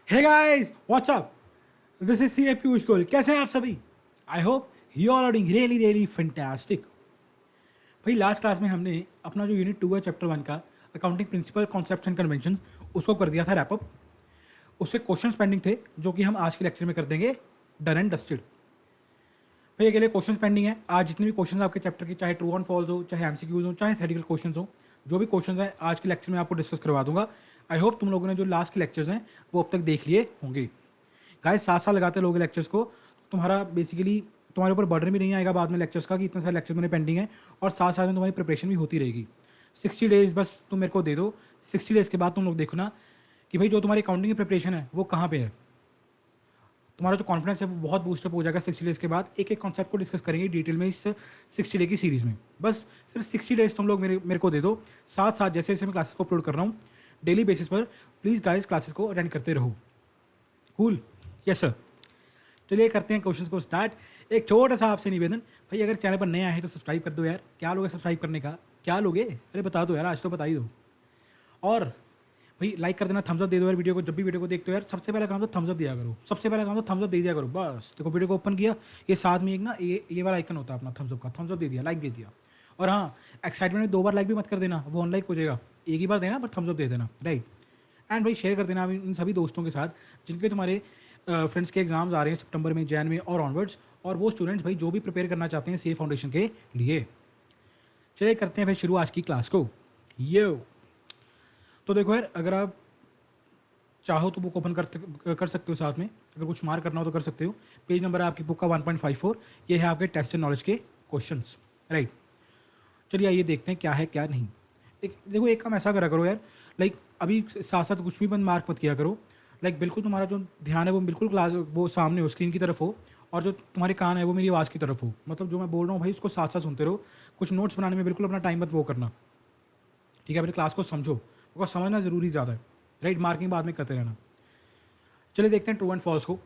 Hey guys what's up, this is C A Piyush Goyal. कैसे हैं आप सभी? I hope you are doing really really fantastic. भाई लास्ट क्लास में हमने अपना जो यूनिट 2 है चैप्टर 1 का accounting principle concepts and conventions उसको कर दिया था रैपअप। उससे क्वेश्चंस पेंडिंग थे जो कि हम आज के लेक्चर में कर देंगे डन एंड डस्टेड। भाई अकेले क्वेश्चंस पेंडिंग है। आज जितने भी क्वेश्चंस आपके चैप्टर के, चाहे ट्रू ऑन फॉल्स हो, चाहे एमसीक्यूज हो, चाहे थेरेटिकल क्वेश्चंस हो, जो भी क्वेश्चंस हैं आज के लेक्चर में आपको डिस्कस करवा दूंगा। आई होप तुम लोगों ने जो लास्ट के लेक्चर्स हैं वो अब तक देख लिए होंगे। गाइस 7 साल लगाते लोगे लेक्चर्स को, तो तुम्हारा बेसिकली तुम्हारे ऊपर बर्डन भी नहीं आएगा बाद में लेक्चर्स का कि इतने सारे लेक्चर्स मैंने पेंडिंग है, और साथ साथ में तुम्हारी प्रिपरेशन भी होती रहेगी। 60 डेज बस तुम मेरे को दे दो। 60 डेज के बाद तुम लोग देखो ना कि भाई जो तुम्हारी अकाउंटिंग की प्रिपरेशन है वो कहाँ पे है। तुम्हारा जो कॉन्फिडेंस है वो बहुत बूस्टअप हो जाएगा। 60 डेज के बाद एक एक कॉन्सेप्ट को डिस्कस करेंगे डिटेल में इस 60 डे की सीरीज़ में। बस सिर्फ 60 डेज तुम लोग मेरे को दे दो। साथ साथ जैसे जैसे मैं क्लासेस को अपलोड कर रहा हूँ डेली बेसिस पर, प्लीज़ गाइस क्लासेस को अटेंड करते रहो। कूल? Yes sir. चलिए करते हैं क्वेश्चंस को स्टार्ट। एक छोटा सा आपसे निवेदन, भाई अगर चैनल पर नए आए हैं तो सब्सक्राइब कर दो यार। क्या लोगे सब्सक्राइब करने का? क्या लोगे? अरे बता दो यार, आज तो बता ही दो। और भाई लाइक कर देना, थम्स अप दे दो यार वीडियो को। जब भी वीडियो को देखते हो यार, सबसे पहला काम तो थम्स अप दिया करो। सबसे पहला काम तो थम्स अप दे दिया करो। बस देखो वीडियो को ओपन किया, ये साथ में एक ना ये वाला आइकन होता है अपना थम्स अप का, थम्स अप दे दिया, लाइक दे दिया। और हाँ, एक्साइटमेंट में 2 बार लाइक भी मत कर देना, वो अनलाइक हो जाएगा। एक ही बार देना पर थम्स अप दे देना, राइट। एंड भाई शेयर कर देना इन सभी दोस्तों के साथ जिनके तुम्हारे फ्रेंड्स के एग्जाम्स आ रहे हैं सितंबर में, जैन में और ऑनवर्ड्स, और वो स्टूडेंट्स भाई जो भी प्रिपेयर करना चाहते हैं सीए फाउंडेशन के लिए। चलिए करते हैं फिर शुरू आज की क्लास को। ये तो देखो यार, अगर आप चाहो तो बुक ओपन कर सकते हो साथ में, अगर कुछ मार्क करना हो तो कर सकते हो। पेज नंबर है आपकी बुक का 1.54। ये है आपके टेस्ट एंड नॉलेज के क्वेश्चंस, राइट। चलिए आइए देखते हैं क्या है क्या नहीं। एक देखो, एक काम ऐसा करा करो यार, लाइक अभी साथ साथ कुछ भी बंद मार्क मत किया करो। लाइक बिल्कुल तुम्हारा जो ध्यान है वो बिल्कुल क्लास वो सामने हो, स्क्रीन की तरफ हो, और जो तुम्हारे कान है वो मेरी आवाज़ की तरफ हो। मतलब जो मैं बोल रहा हूँ भाई उसको साथ साथ सुनते रहो। कुछ नोट्स बनाने में बिल्कुल अपना टाइम मत वो करना, ठीक है। अपनी क्लास को समझो, बिकॉज समझना ज़रूरी ज़्यादा है, राइट। मार्किंग बाद में करते रहना। चलिए देखते हैं ट्रू एंड फॉल्स को।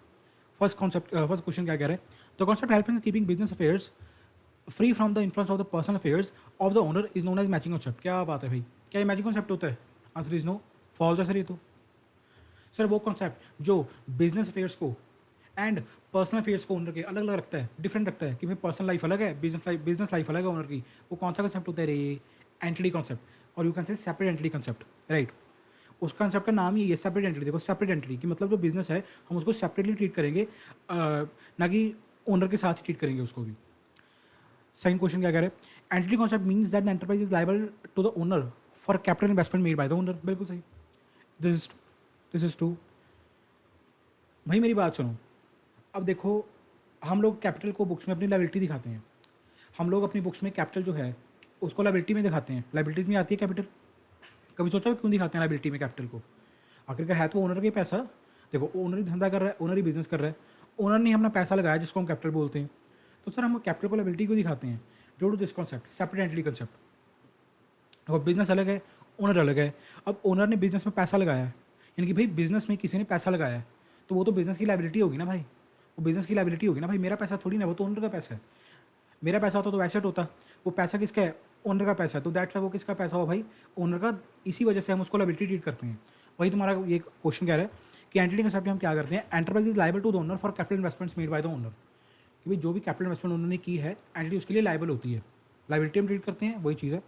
फर्स्ट क्वेश्चन क्या कह रहा है? The concept help in keeping business affairs free from the influence of the personal affairs of the owner is known as matching concept. क्या बात है भाई, क्या ये मैचिंग कॉन्सेप्ट होता है? आंसर इज नो, फॉल्स है सर ये तो। सर वो कॉन्सेप्ट जो बिजनेस अफेयर्स को एंड पर्सनल अफेयर्स को ओनर के अलग अलग रखता है, डिफरेंट रखता है, कि भाई पर्सनल लाइफ अलग है, बिजनेस लाइफ अलग है ओनर की, वो कौन सा कॉन्सेप्ट होता है रे? एंटिटी कॉन्सेप्ट, और you can say separate entity concept, right. उस कॉन्सेप्ट का नाम ही है सेपरेट एंटिटी। देखो सेपरेट एंटिटी की मतलब जो बिजनेस है हम उसको सेपरेटली ट्रीट करेंगे, ना कि ओनर के साथ ही ट्रीट करेंगे उसको भी। सेकंड क्वेश्चन क्या कह रहे हैं? Entity concept means that the enterprise is liable to the owner for capital investment made by the owner. बिल्कुल सही, दिस इज टू। भाई मेरी बात सुनो, अब देखो हम लोग कैपिटल को बुक्स में अपनी लाइबिलिटी दिखाते हैं। हम लोग अपनी बुक्स में कैपिटल जो है उसको लाइबिलिटी में दिखाते हैं। लाइबिलिटीज में आती है कैपिटल। कभी सोचा क्यों दिखाते हैं लाइबिलिटी में कैपिटल को? आखिरकार है तो ओनर का ही पैसा। देखो ओनर ही धंधा कर रहा है, ओनर ही बिजनेस कर रहा है, ओनर ने अपना पैसा लगाया जिसको हम कैपिटल बोलते हैं। तो सर हम कैपिटल को लाइबिलिटी क्यों दिखाते हैं? Due to this concept separate entity concept. अब बिजनेस अलग है, ओनर अलग है। अब ओनर ने बिजनेस में पैसा लगाया है, यानी कि भाई बिजनेस में किसी ने पैसा लगाया है, तो वो तो बिजनेस की लाइबिलिटी होगी ना भाई। वो बिजनेस की लाइबिलिटी होगी ना भाई, मेरा पैसा थोड़ी ना, वो तो ओनर का पैसा है। मेरा पैसा होता तो एसेट होता, वो पैसा किसका है? ओनर का पैसा है। तो दैट्स वो किसका पैसा हो भाई? ओनर का। इसी वजह से हम उसको लाइबिलिटी ट्रीट करते हैं। वही तुम्हारा ये क्वेश्चन कह रहा है कि एंटिटी कंसेप्ट में हम क्या करते हैं? Enterprise is liable to the owner for capital investments made by the owner. कि भाई जो भी कैपिटल इन्वेस्टमेंट उन्होंने की है एंटिटी उसके लिए लाइबल होती है, लाइबिलिटी हम ट्रीट करते हैं, वही चीज़ है।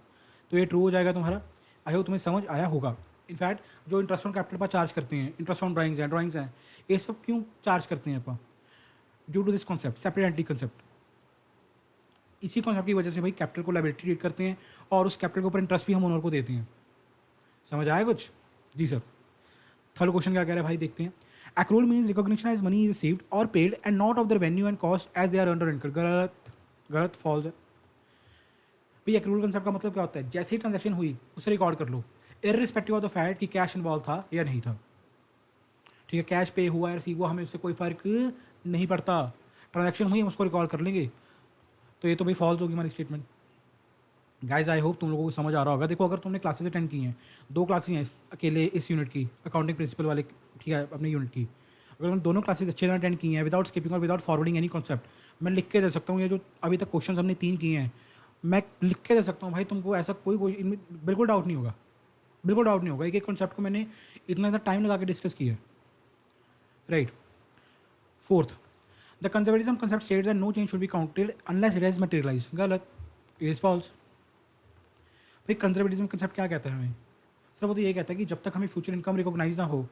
तो ये ट्रू हो जाएगा तुम्हारा। आई होप तुम्हें समझ आया होगा। इनफैक्ट जो इंटरेस्ट ऑन कैपिटल पर चार्ज करते हैं, इंटरेस्ट ऑन ड्राइंग्स हैं, ये सब क्यों चार्ज करते हैं अपन? Due to this concept separate entity concept. इसी कॉन्सेप्ट की वजह से भाई कैपिटल को लाइबिलिटी ट्रीट करते हैं, और उस कैपिटल के ऊपर इंटरेस्ट भी हम ओनर को देते हैं। समझ आया कुछ? जी सर। थर्ड क्वेश्चन क्या कह रहा है भाई, देखते हैं। Accrual means recognition as money is received और paid and not of the revenue and cost as they are under incurred. गलत, गलत, फॉल्स है भाई। एक्रूल कंसेप्ट का मतलब क्या होता है? जैसे ही ट्रांजैक्शन हुई उसे रिकॉर्ड कर लो, इररिस्पेक्टिव ऑफ द फैक्ट कि कैश इन्वॉल्व था या नहीं था। ठीक है, कैश पे हुआ या रिसीव हुआ हमें उससे कोई फ़र्क नहीं पड़ता। ट्रांजैक्शन हुई हम उसको रिकॉर्ड कर लेंगे। तो ये तो भाई फॉल्स होगी हमारी स्टेटमेंट। गाइज आई होप तुम लोगों को समझ आ रहा होगा। देखो अगर तुमने क्लासेज अटेंड की हैं, 2 क्लासेज हैं अकेले इस यूनिट की, अकाउंटिंग प्रिंसिपल वाले, ठीक है, अपने यूनिट की। अगर तुमने दोनों क्लासेज अच्छे तरह अटेंड की हैं विदाउट स्किपिंग और विदाउट फॉरवर्डिंग एनी कॉन्सेप्ट, मैं लिख के दे सकता हूँ। ये जो अभी तक क्वेश्चन हमने 3 किए हैं, मैं लिख के दे सकता हूँ भाई तुमको। ऐसा कोई इनमें बिल्कुल डाउट नहीं होगा, बिल्कुल डाउट नहीं होगा। एक एक कॉन्सेप्ट को मैंने इतना टाइम लगा के डिस्कस किया है। Right. Fourth, the conservatism concept states that no change should be counted unless it has materialise. गलत, इट इज फॉल्स। भाई कंजर्वेटिज्म कंसेप्ट क्या कहता है हमें? सर वो तो ये कहता है कि जब तक हमें फ्यूचर इनकम रिकॉग्नाइज ना हो,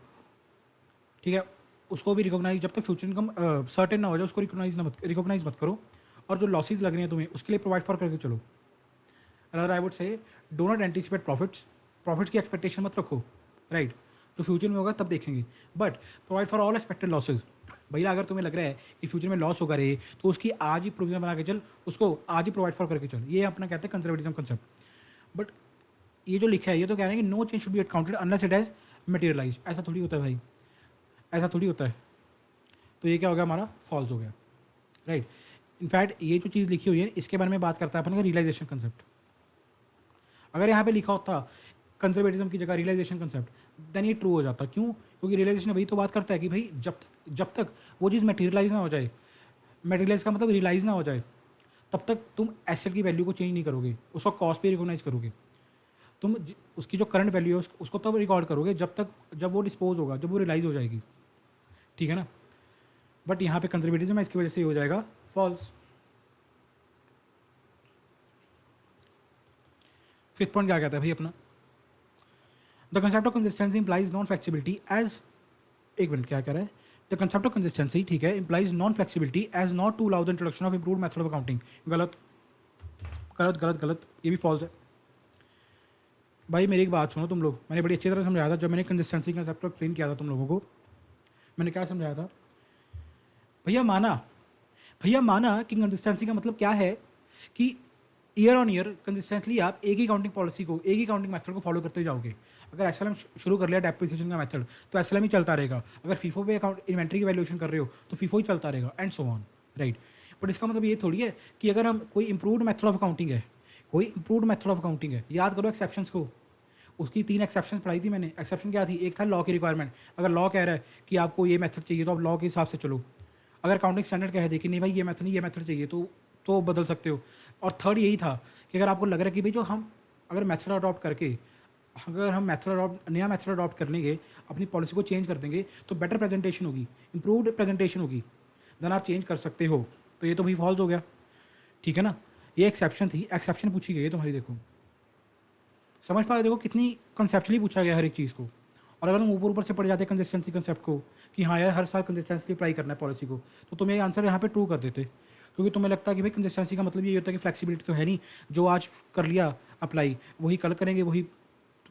ठीक है, उसको भी रिकॉग्नाइज, जब तक फ्यूचर इनकम सर्टेन ना हो जाए उसको रिकॉग्नाइज मत करो, और जो लॉसेज लग रहे हैं तुम्हें उसके लिए प्रोवाइड फॉर करके चलो। अगर I would say do not anticipate profits की एक्सपेक्टेशन मत रखो, राइट, जो फ्यूचर में होगा तब देखेंगे, but provide for all expected losses. भैया अगर तुम्हें लग रहा है कि फ्यूचर में लॉस होगा रे, तो उसकी आज ही प्रोविजन बना के चल, उसको आज ही प्रोवाइड फॉर करके चल। ये अपना कहते हैं कंजर्वेटिज्म कंसेप्ट। बट ये जो लिखा है ये तो कह रहे हैं कि no change should be counted unless it has materialise. ऐसा थोड़ी होता है भाई, ऐसा थोड़ी होता है। तो ये क्या हो गया, हमारा फॉल्स हो गया, राइट। इनफैक्ट ये जो चीज़ लिखी हुई है इसके बारे में बात करता है अपन का रियलाइजेशन कंसेप्ट। अगर यहाँ पे लिखा होता कंजर्वेटिज्म की जगह रियलाइजेशन कंसेप्ट, देन ये ट्रू हो जाता। क्यों? क्योंकि रियलाइजेशन वही तो बात करता है कि भाई जब तक वो चीज़ मटेरियलाइज ना हो जाए, मटेरियलाइज का मतलब रियलाइज ना हो जाए, तब तक तुम एसेट की वैल्यू को चेंज नहीं करोगे, उसका कॉस्ट भी रिकॉग्नाइज करोगे। तुम उसकी जो करंट वैल्यू है उसको तब रिकॉर्ड करोगे जब वो डिस्पोज होगा, जब वो रियलाइज हो जाएगी, ठीक है ना। बट यहाँ पे कंजर्वेटिज्म है, इसकी वजह से ये हो जाएगा फॉल्स। फिफ्थ पॉइंट क्या कहता है भाई अपना, the concept of consistency implies non flexibility as, एक मिनट क्या कह रहा है, द कंसेप्ट ऑफ कंसिस्टेंसी, ठीक है, implies non flexibility as not to allow the introduction of improved method of accounting. गलत गलत गलत गलत, ये भी फॉल्स है। भाई मेरी एक बात सुनो तुम लोग, मैंने बड़ी अच्छी तरह समझाया था जब मैंने कंसिस्टेंसी कंसेप्ट को एक्सप्लेन किया था तुम लोगों को। मैंने क्या समझाया था? भैया माना भैया माना कि कंसिस्टेंसी का मतलब क्या है कि ईयर ऑन ईयर कंसिस्टेंटली आप एक ही अकाउंटिंग पॉलिसी को, एक ही अकाउंटिंग मेथड को फॉलो करते जाओगे। अगर एसएलएम शुरू कर लिया डेप्रिसिएशन का मेथड, तो एसएलएम ही चलता रहेगा। अगर फीफो पे अकाउंट इन्वेंट्री की वैल्यूएशन कर रहे हो तो फीफो ही चलता रहेगा, and so on, right. But इसका मतलब ये थोड़ी है कि अगर हम कोई इंप्रूव्ड मेथड ऑफ अकाउंटिंग है, कोई इंप्रूव्ड मेथड ऑफ अकाउंटिंग है, याद करो एक्सेप्शंस को, उसकी 3 एक्सेप्शन पढ़ाई थी मैंने। एक्सेप्शन क्या थी? एक था लॉ की रिक्वायरमेंट, अगर लॉ कह रहा है कि आपको ये मेथड चाहिए तो आप लॉ के हिसाब से चलो। अगर अकाउंटिंग स्टैंडर्ड कह दे कि नहीं भाई ये मेथड नहीं, ये मेथड चाहिए, तो बदल सकते हो। और थर्ड यही था कि अगर आपको लग रहा है कि भाई जो हम अगर मेथड अडॉप्ट करके, अगर हम नया मेथड अडॉप्ट कर लेंगे, अपनी पॉलिसी को चेंज कर देंगे, तो बेटर प्रेजेंटेशन होगी, इंप्रूव्ड प्रेजेंटेशन होगी, देन आप चेंज कर सकते हो। तो ये तो भाई फॉल्स हो गया, ठीक है ना। ये एक्सेप्शन थी, एक्सेप्शन पूछी गई है तुम्हारी, देखो समझ पा रहे, देखो कितनी कंसेप्चुअली पूछा गया हर एक चीज़ को। और अगर हम ऊपर ऊपर से पढ़ जाते कंसिस्टेंसी कंसेप्ट को कि हाँ यार हर साल कंसिस्टेंसी अप्लाई करना है पॉलिसी को, तो तुम्हें आंसर यहाँ पे ट्रू कर देते, क्योंकि तुम्हें लगता है कि भाई कंसिस्टेंसी का मतलब ये होता है कि फ्लेक्सिबिलिटी तो है नहीं, जो आज कर लिया अप्लाई वही कल करेंगे, वही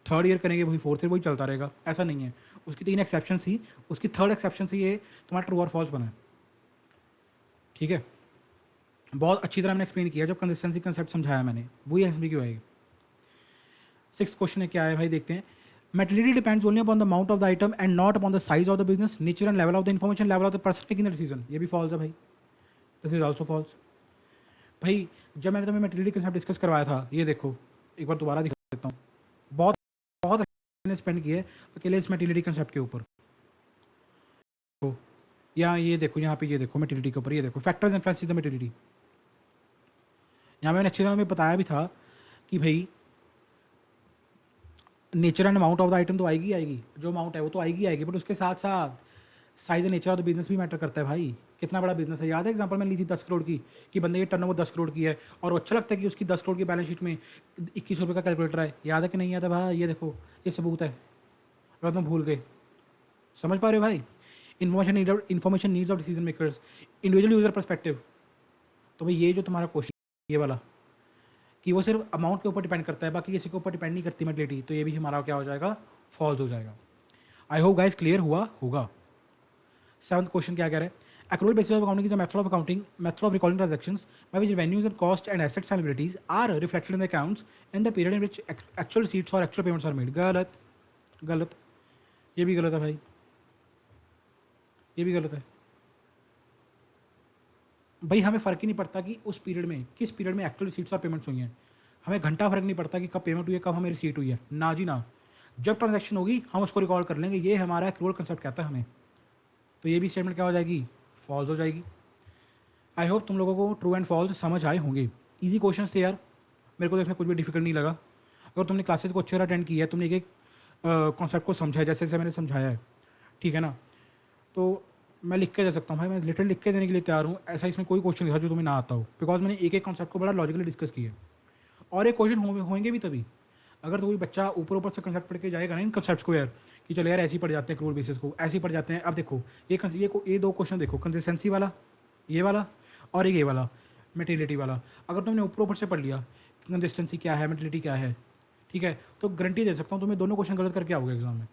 थर्ड ईयर करेंगे, वही फोर्थ ईयर वही चलता रहेगा। ऐसा नहीं है। उसकी 3 एक्सेप्शन थी, उसकी थर्ड एक्सेप्शन से ये तुम्हारा ट्रू और फॉल्स बना है, ठीक है। बहुत अच्छी तरह मैंने एक्सप्लेन किया जब कंसिस्टेंसी कंसेप्ट समझाया मैंने, वही एसएमपीक्यू आएगी। 6th क्वेश्चन है, क्या है भाई, देखते हैं। Materiality depends only upon the amount of the item and not upon the size of the business, nature and level of the information, level of the person making the decision। ये भी false है भाई, this is also false. भाई जब मैंने तुम्हें materiality concept discuss करवाया था, ये देखो एक बार दोबारा दिखा देता हूँ, बहुत बहुत मैंने स्पेंड किया है अकेले इस मेटेरियलिटी कंसेप्ट के ऊपर। तो यहाँ ये देखो, यहाँ पे ये देखो मेटेरियलिटी के ऊपर, ये देखो फैक्टर्स इन्फ्लुएंस द मेटेरियलिटी। यहाँ मैंने अच्छी तरह में बताया भी था कि भाई nature and amount of the item तो आएगी आएगी, जो अमाउंट है वो तो आएगी आएगी, बट उसके साथ साथ size and nature of the business भी मैटर करता है भाई। कितना बड़ा बिजनेस है, याद है एग्जांपल मैंने ली थी 10 करोड़ की, कि बंदे की टर्नओवर 10 करोड़ की है और वो अच्छा लगता है कि उसकी 10 करोड़ की बैलेंस शीट में 21 रुपये का कैलकुलेटर है। याद है कि नहीं याद है भाई? ये देखो ये सबूत है, अगर तुम भूल गए। समझ पा रहे हो भाई? Information needs of decision makers, individual user perspective. तो भाई ये जो तुम्हारा क्वेश्चन ये वाला कि वो सिर्फ अमाउंट के ऊपर डिपेंड करता है, बाकी किसी के ऊपर डिपेंड नहीं करती मेटेरियलिटी, तो ये भी हमारा क्या हो जाएगा? फॉल्स हो जाएगा। आई होप गाइस क्लियर हुआ होगा। 7th क्वेश्चन क्या कह रहे हैं? Accrual basis of accounting is a method of accounting, method of recording transactions by which revenues and costs and assets and liabilities are reflected in the accounts in the period in which actual receipts or actual payments are made। गलत गलत, ये भी गलत है भाई, ये भी गलत है। भाई हमें फ़र्क ही नहीं पड़ता कि उस पीरियड में किस पीरियड में एक्चुअल रिसीट्स और पेमेंट्स हुई हैं, हमें घंटा फ़र्क नहीं पड़ता कि कब पेमेंट हुई है, कब हमें रिसीट हुई है, ना जी ना। जब ट्रांजैक्शन होगी हम उसको रिकॉर्ड कर लेंगे, ये हमारा एक्रूअल कंसेप्ट कहता है हमें। तो ये भी स्टेटमेंट क्या हो जाएगी? फॉल्स हो जाएगी। आई होप तुम लोगों को ट्रू एंड फॉल्स समझ आए होंगे। ईजी क्वेश्चंस थे यार, मेरे को तो इसमें कुछ भी डिफिकल्ट नहीं लगा। अगर तुमने क्लासेस को अच्छे तरह अटेंड किया है, तुमने एक एक कॉन्सेप्ट को समझा है जैसे जैसे मैंने समझाया है, ठीक है ना, तो मैं लिख के दे सकता हूँ भाई, मैं लिटरली लिख के देने के लिए तैयार हूँ। ऐसा इसमें कोई क्वेश्चन नहीं था जो तुम्हें ना आता हो, बिकॉज मैंने एक एक कॉन्सेप्ट को बड़ा लॉजिकली डिस्कस किया है। और एक क्वेश्चन होंगे भी तभी, अगर तो कोई बच्चा ऊपर ऊपर से कंसेप्ट पढ़ के जाएगा ना इन कंसेप्ट्स को यार, कि चलो यार ऐसे ही पढ़ जाते हैं, क्रूल बेसिस को ऐसे ही पढ़ जाते हैं। अब देखो ये दो क्वेश्चन देखो, कंसिस्टेंसी वाला ये वाला, और एक ये वाला मेटेरिलिटी वाला। अगर तुमने ऊपर ऊपर से पढ़ लिया कंसिस्टेंसी क्या है, मेटेरिलिटी क्या है, ठीक है, तो गारंटी दे सकता हूँ तुम्हें दोनों क्वेश्चन गलत करके आओगे एग्जाम में।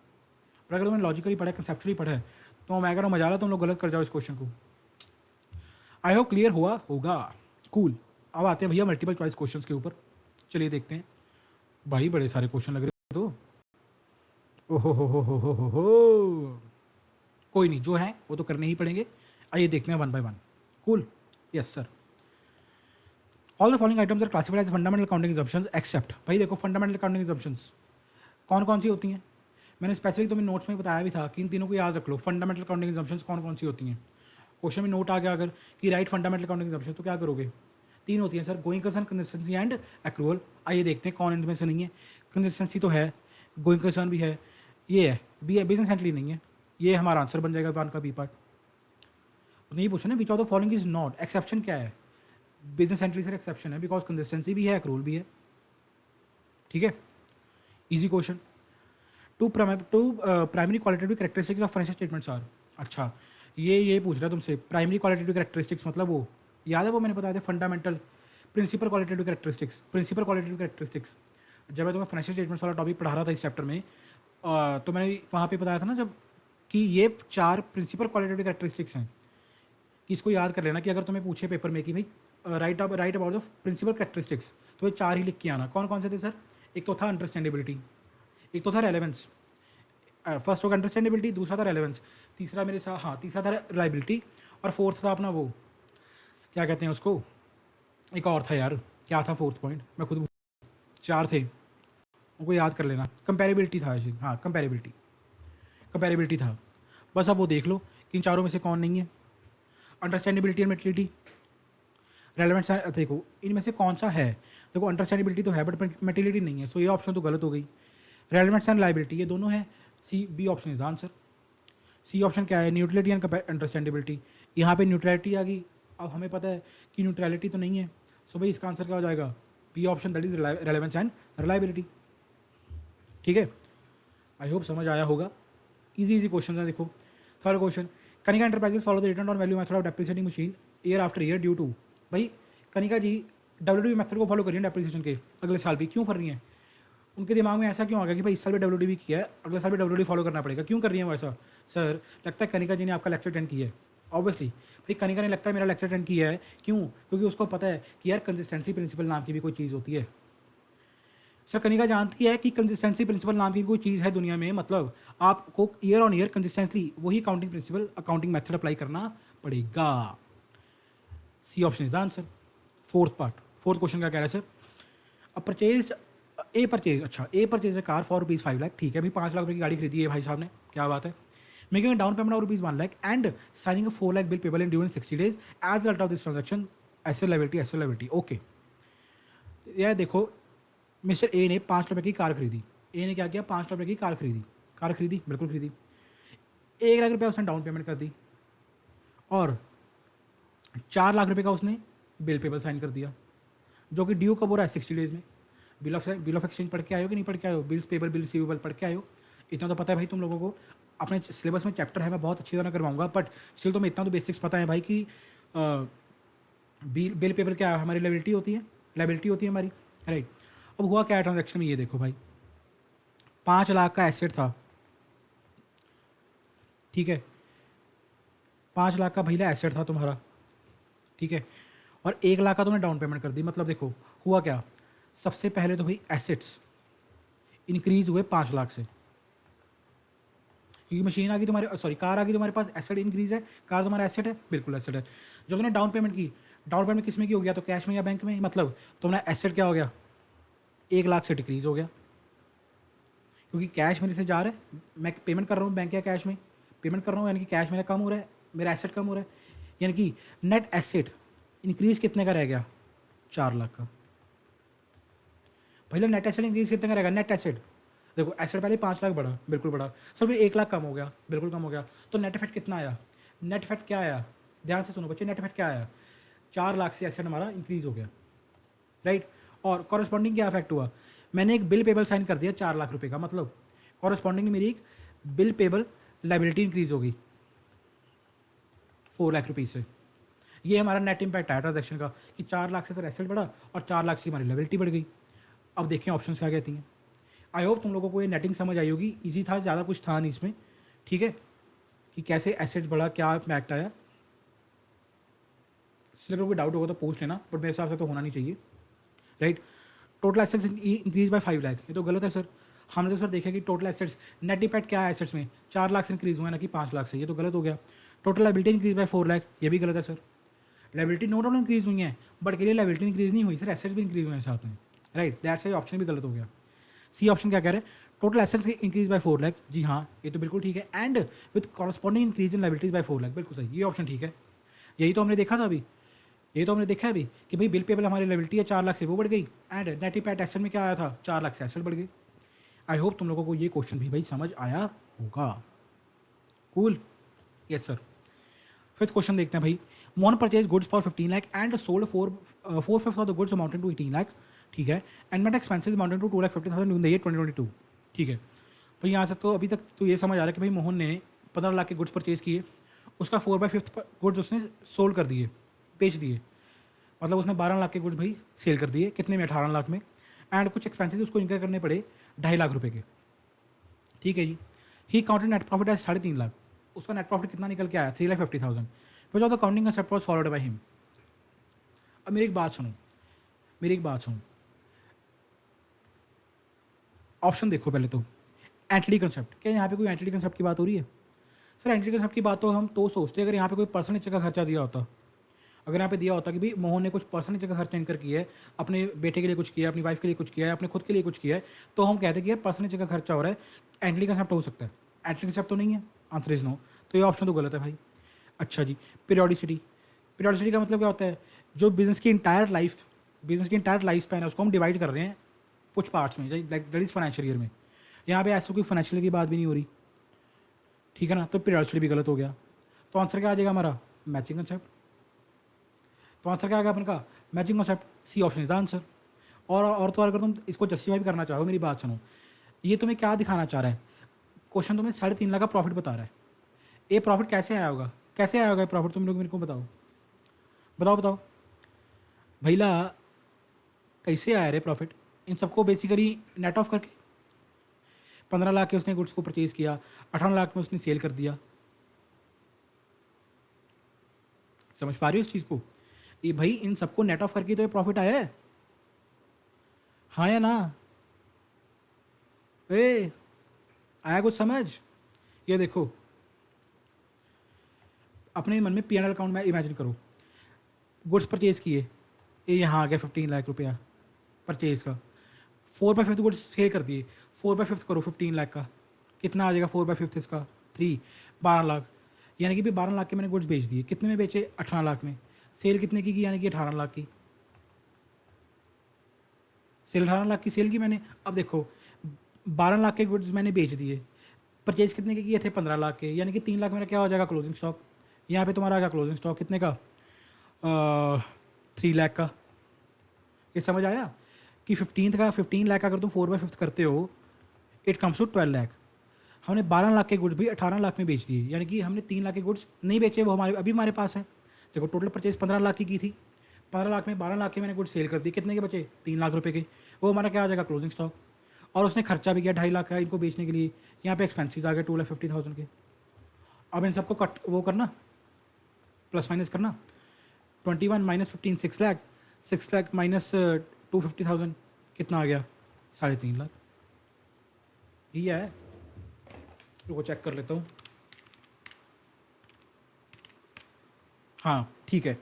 पर अगर तुमने लॉजिकली पढ़ा है, कंसेप्चुअली पढ़ा है, तो मैं कह रहा हूँ मजा ला तुम लोग गलत कर जाओ इस क्वेश्चन को। आई होप क्लियर हुआ होगा। कूल। अब आते हैं भैया मल्टीपल चॉइस क्वेश्चन के ऊपर। चलिए देखते हैं भाई, बड़े सारे क्वेश्चन लग रहे हैं तो। ओहो हो। कोई नहीं, जो है वो तो करने ही पड़ेंगे। आइए देखते हैं one by one. Cool. Yes sir. All the following items are classified as fundamental counting exemptions except. भाई देखो फंडामेंटल काउंटिंग एग्जम्पशंस कौन कौन सी होती हैं, मैंने स्पेसिफिक तुम्हें नोट्स में बताया भी था कि इन तीनों को याद रख लो। फंडामेंटल काउंटिंग एग्जम्पशंस कौन कौन सी होती हैं। क्वेश्चन में नोट आ गया अगर कि राइट फंडामेंटल काउंटिंग एग्जम्पशन, तो क्या करोगे। तीन होती हैं sir, going concern, consistency and accrual. आइए देखते हैं कौन इनमें से नहीं है। कंसिस्टेंसी तो है, गोइंग कंसर्न भी है, ये है बी है, बिजनेस एंटली नहीं है। ये हमारा आंसर बन जाएगा वन का बी पार्ट। नहीं पूछा ना which of the following is not, exception क्या है। बिजनेस एंट्री सर एक्सेप्शन है, बिकॉज कंसिस्टेंसी भी है, एक्रूवल भी है। ठीक है, easy question. Two primary qualitative characteristics of financial statements are. अच्छा, ये पूछ रहा है तुमसे प्राइमरी क्वालिटेटिव कैरेक्टरिस्टिक्स, मतलब वो याद है वो मैंने बताया था fundamental principal qualitative characteristics. Principal qualitative characteristics जब मैं तुम्हें फाइनेंशियल स्टेटमेंट्स वाला टॉपिक पढ़ा रहा था इस चैप्टर में, तो मैंने वहाँ पे बताया था ना जब, कि ये 4 प्रिंसिपल क्वालिटेटिव कैरेक्टरिस्टिक्स हैं, कि इसको याद कर लेना कि अगर तुम्हें पूछे पेपर में कि भाई write about the principal characteristics, तो ये 4 ही लिख के आना। कौन कौन से थे सर। एक तो था अंडरस्टैंडेबिलिटी, एक तो था रेलेवेंस, फर्स्ट होगा अंडरस्टैंडेबिलिटी, दूसरा था रेलेवेंस, तीसरा मेरे साथ, हाँ तीसरा था रिलायबिलिटी, और फोर्थ था अपना वो क्या कहते हैं उसको, एक और था यार, क्या था फोर्थ पॉइंट, मैं खुद 4 थे उनको याद कर लेना। कंपेरेबिलिटी था, हाँ कंपेरेबिलिटी था। बस अब वो देख लो कि इन चारों में से कौन नहीं है। अंडरस्टैंडेबिलिटी एंड मेटिलिटी, रेलेवेंस, देखो इनमें से कौन सा है। देखो अंडरस्टैंडेबिलिटी तो है बट मेटिलिटी नहीं है, सो ये ऑप्शन तो गलत हो गई। रेलेवेंस एंड लाइबिलिटी ये दोनों है, C B option is answer. C option क्या है, न्यूट्रलिटी एंड अंडरस्टैंडेबिलिटी। यहाँ पे न्यूट्रलिटी आ गई, अब हमें पता है कि न्यूट्रलिटी तो नहीं है, सो भाई इसका आंसर क्या हो जाएगा, B option, that is relevance and reliability. ठीक है, आई होप समझ आया होगा। इजी क्वेश्चन है। देखो third question, Kanika enterprises follow the return on value method of depreciating machine year after year due to. भाई कनिका जी डब्ल्यू मेथड को फॉलो करिए डेप्रिसिएशन के, अगले साल भी क्यों कर रही हैं। उनके दिमाग में ऐसा क्यों आ गया कि भाई इस साल भी डब्ल्यू किया है, अगले साल भी डब्ल्यू फॉलो करना पड़ेगा, क्यों कर रही है वो ऐसा। सर लगता है कनिका जी ने आपका लेक्चर अटेंड किया है, ऑब्वियसली भाई कनिका ने लगता है मेरा लेक्चर अटेंड किया है। क्यों, क्योंकि उसको पता है कि यार कंसिस्टेंसी प्रिंसिपल नाम की भी कोई चीज़ होती है। सर कनिका जानती है कि कंसिस्टेंसी प्रिंसिपल नाम की कोई चीज़ है दुनिया में, मतलब आपको ईयर ऑन ईयर कंसिस्टेंटली वही accounting principle, accounting method apply करना पड़ेगा। C option is answer. Fourth question क्या कह रहा है सर, अब परचेज, अच्छा a purchase car for ₹5 lakh, ठीक है भाई 5 लाख रुपये की गाड़ी खरीदी है भाई साहब ने, क्या बात है। Making down payment of ₹1 lakh and signing 4 lakh bill payable in due in 60 days as result of this transaction, asset liability. Okay यार देखो, मिस्टर ए ने 5 रुपये की कार खरीदी, ए ने क्या किया, 5 रुपये की कार खरीदी, बिल्कुल खरीदी। 1 लाख रुपया उसने डाउन पेमेंट कर दी, और 4 लाख रुपये का उसने बिल पेबल साइन कर दिया, जो कि ड्यू कब हो रहा है, 60 डेज में। बिल ऑफ एक्सचेंज पढ़ के आयो कि नहीं पढ़ के आयो, बिल्स पेबल बिल रिसीवेबल पढ़ के आयो। इतना तो पता है भाई तुम लोगों को, अपने सिलेबस में चैप्टर है, मैं बहुत अच्छी तरह करवाऊंगा, बट स्टिल तो मैं इतना तो बेसिक्स पता है भाई कि बिल पेबल क्या है, हमारी लायबिलिटी होती है हमारी, राइट। अब हुआ क्या ट्रांजेक्शन में, ये देखो भाई 5 लाख का एसेट था, ठीक है, 5 लाख का भैया एसेट था तुम्हारा, ठीक है, और 1 लाख का तुमने डाउन पेमेंट कर दी। मतलब देखो हुआ क्या, सबसे पहले तो भाई एसेट्स इंक्रीज हुए 5 लाख से, क्योंकि मशीन आ गई तुम्हारे, सॉरी कार आ गई तुम्हारे पास, एसेट इंक्रीज है, कार तुम्हारा एसेट है, बिल्कुल एसेट है। जब तुमने डाउन पेमेंट की, डाउन पेमेंट किस में की हो गया, तो कैश में या बैंक में, मतलब तुम्हारा एसेट क्या हो गया, 1 लाख से डिक्रीज हो गया, क्योंकि कैश मेरे से जा रहा है, मैं पेमेंट कर रहा हूँ बैंक या कैश में पेमेंट कर रहा हूँ, यानी कि कैश मेरा कम हो रहा है, मेरा एसेट कम हो रहा है, यानी कि नेट एसेट इंक्रीज कितने का रह गया, 4 लाख का। पहले नेट एसेट इंक्रीज कितने का रहेगा, नेट एसेट देखो एसेट पहले 5 लाख बढ़ा, बिल्कुल बढ़ा, सर फिर 1 लाख कम हो गया, बिल्कुल कम हो गया, तो नेट इफेक्ट कितना आया, नेट इफेक्ट क्या आया, ध्यान से सुनो बच्चे, नेट इफेक्ट क्या आया, 4 लाख से एसेट हमारा इंक्रीज हो गया, राइट। और कॉरस्पॉन्डिंग क्या इफेक्ट हुआ, मैंने एक बिल पेबल साइन कर दिया 4 लाख रुपए का, मतलब कॉरस्पॉन्डिंग मेरी एक बिल पेबल लाइबिलिटी इंक्रीज होगी 4 लाख रुपीज़ से। ये हमारा नेट इम्पैक्ट आया ट्रांजेक्शन का कि 4 लाख से सर एसेट बढ़ा और 4 लाख से हमारी लाइबिलिटी बढ़ गई। अब देखें ऑप्शंस क्या कहती हैं। आई होप तुम लोगों को ये नेटिंग समझ आई होगी, ईजी था, ज़्यादा कुछ था नहीं इसमें, ठीक है, कि कैसे एसेट्स बढ़ा, क्या इम्पैक्ट आया। इसलिए अगर कोई डाउट होगा तो पूछ लेना, बट मेरे हिसाब से तो होना नहीं चाहिए, right. Total assets increase bye 5 lakh, ये तो गलत है सर। हमने तो सर देखा कि टोटल एसेट्स, नेट इम्पैक्ट क्या है एसेट्स में, 4 लाख से इंक्रीज हुआ है ना कि 5 लाख से, ये तो गलत हो गया। Total liability increase by 4 lakh, ये भी गलत है sir. Liability no doubt increase हुई है, बट के लिए लाइबिलिटी इंक्रीज नहीं हुई सर, एसेट्स भी इंक्रीज हुए हैं साथ में, राइट। दैट्स वाई ऑप्शन भी गलत हो गया। सी ऑप्शन क्या कह रहे हैं, total assets increase by 4 lakh, जी हाँ ये तो बिल्कुल ठीक है, and with corresponding increase in liabilities by 4 lakh, बिल्कुल सही, ये ऑप्शन ठीक है। यही तो हमने देखा था अभी, ये तो हमने देखा है अभी कि भाई बिल पेबल हमारी लाइबिलिटी है 4 लाख से वो बढ़ गई, एंड नेट इम्पैक्ट एसेट में क्या आया था, 4 लाख से एसेट बढ़ गई। आई होप तुम लोगों को ये क्वेश्चन भी भाई समझ आया होगा। Cool, yes sir. Fifth question देखते हैं भाई, Mohan purchase goods for 15 lakh and sold 4/5 of the goods amounted to 18 lakh, ठीक है, and met expenses amounted to 2,50,000 in the year 2022, ठीक है। तो यहाँ से तो अभी तक तो ये समझ आ रहा है कि भाई मोहन ने 15 लाख के गुड्स परचेज किए, उसका 4/5 गुड्स उसने सोल्ड कर दिए, बेच दिए, मतलब उसने 12 लाख के गुड्स भाई सेल कर दिए, कितने में, 18 लाख में, एंड कुछ एक्सपेंसेस उसको इनकर करने पड़े 2.5 लाख रुपए के, ठीक है जी। He counted net profit as 3.5 lakh, उसका नेट प्रॉफिट कितना निकल के आया, 3,50,000, which of the counting concept was followed by him. अब मेरी एक बात सुनो, मेरी एक बात सुनो, ऑप्शन देखो पहले तो, एंटिटी कंसेप्ट, क्या यहाँ पे कोई एंटिटी कंसेप्ट की बात हो रही है सर? एंटिटी कंसेप्ट की बात तो हम तो सोचते हैं अगर यहाँ पे कोई पर्सनल नेचर का खर्चा दिया होता, अगर यहाँ पे दिया होता कि भाई मोहन ने कुछ पर्सनल नेचर का खर्चा इनकर किया है, अपने बेटे के लिए कुछ किया है, अपनी वाइफ के लिए कुछ किया है, अपने खुद के लिए कुछ किया है, तो हम कहते हैं कि यार पर्सनल नेचर का खर्चा हो रहा है, एंटिटी कंसेप्ट हो सकता है। एंटिटी कंसेप्ट तो नहीं है, आंसर इज नो, तो ये ऑप्शन तो गलत है भाई। अच्छा जी, पीरियोडिसिटी, पीरियोडिसिटी का मतलब क्या होता है, जो बिजनेस की इंटायर लाइफ, बिजनेस की इंटायर लाइफ स्पैन है उसको हम डिवाइड कर रहे हैं कुछ पार्ट्स में, दैट इज फाइनेंशियल ईयर में। यहाँ पे ऐसा कोई फाइनेंशियल की बात भी नहीं हो रही, ठीक है ना, तो पीरियोडिसिटी भी गलत हो गया। तो आंसर क्या आ जाएगा हमारा, मैचिंग कंसेप्ट। तो आंसर क्या आ गया अपन का, matching concept, C option is the answer. और तो और अगर तुम इसको जस्टिफाई भी करना चाहो, मेरी बात सुनो, ये तुम्हें क्या दिखाना चाह रहा है, क्वेश्चन तुम्हें 3.5 लाख का प्रॉफिट बता रहा है, ये प्रॉफिट कैसे आया होगा, कैसे आया होगा ये प्रॉफिट, तुम लोग मेरे को बताओ, बताओ बताओ भैया, कैसे आया रे प्रॉफिट, इन सबको बेसिकली नेट ऑफ करके। 15 लाख के उसने गुड्स को परचेज किया, 18 लाख में उसने सेल कर दिया, समझ पा रही हो इस चीज़ को, ये भाई इन सबको नेट ऑफ करके तो ये प्रॉफिट आया है, हाँ या ना, ए आया कुछ समझ। ये देखो अपने मन में P&L अकाउंट में इमेजिन करो, गुड्स परचेज किए, ये यहाँ आ गया 15 लाख रुपया परचेज का, 4/5 गुड्स सेल कर दिए, 4/5 करो 15 लाख का, कितना आ जाएगा 4/5 इसका, 3, 12 लाख, यानी कि भी 12 लाख के मैंने गुड्स बेच दिए, कितने में बेचे, 18 लाख में, सेल कितने की यानी कि 18 लाख की, सेल 18 लाख की सेल की मैंने। अब देखो 12 लाख के गुड्स मैंने बेच दिए, परचेज कितने के किए थे, 15 लाख के, यानी कि 3 लाख मेरा क्या हो जाएगा क्लोजिंग स्टॉक, यहाँ पे तुम्हारा आ गया क्लोजिंग स्टॉक कितने का, 3 लाख का। ये समझ आया कि 15 लाख अगर तुम 4/5 करते हो, इट कम्स टू 12 लाख। हमने 12 लाख के गुड्स भी 18 लाख में बेच दिए, यानी कि हमने 3 लाख के गुड्स नहीं बेचे, वो हमारे अभी हमारे पास है। देखो टोटल परचेज 15 लाख की थी, 15 लाख में 12 लाख के मैंने गुड्स सेल कर दिए, कितने के बचे, 3 लाख रुपए के, वो हमारा क्या आ जाएगा क्लोजिंग स्टॉक। और उसने खर्चा भी किया 2.5 लाख का इनको बेचने के लिए, यहाँ पे एक्सपेंसिस आ गए 2,50,000 के। अब इन सबको कट वो करना, प्लस माइनस करना, 21 माइनस 15 6 लाख, 6 लाख माइनस 250,000 कितना आ गया, 3.5 लाख। ये है, रुको चेक कर लेता हूँ, हाँ ठीक है।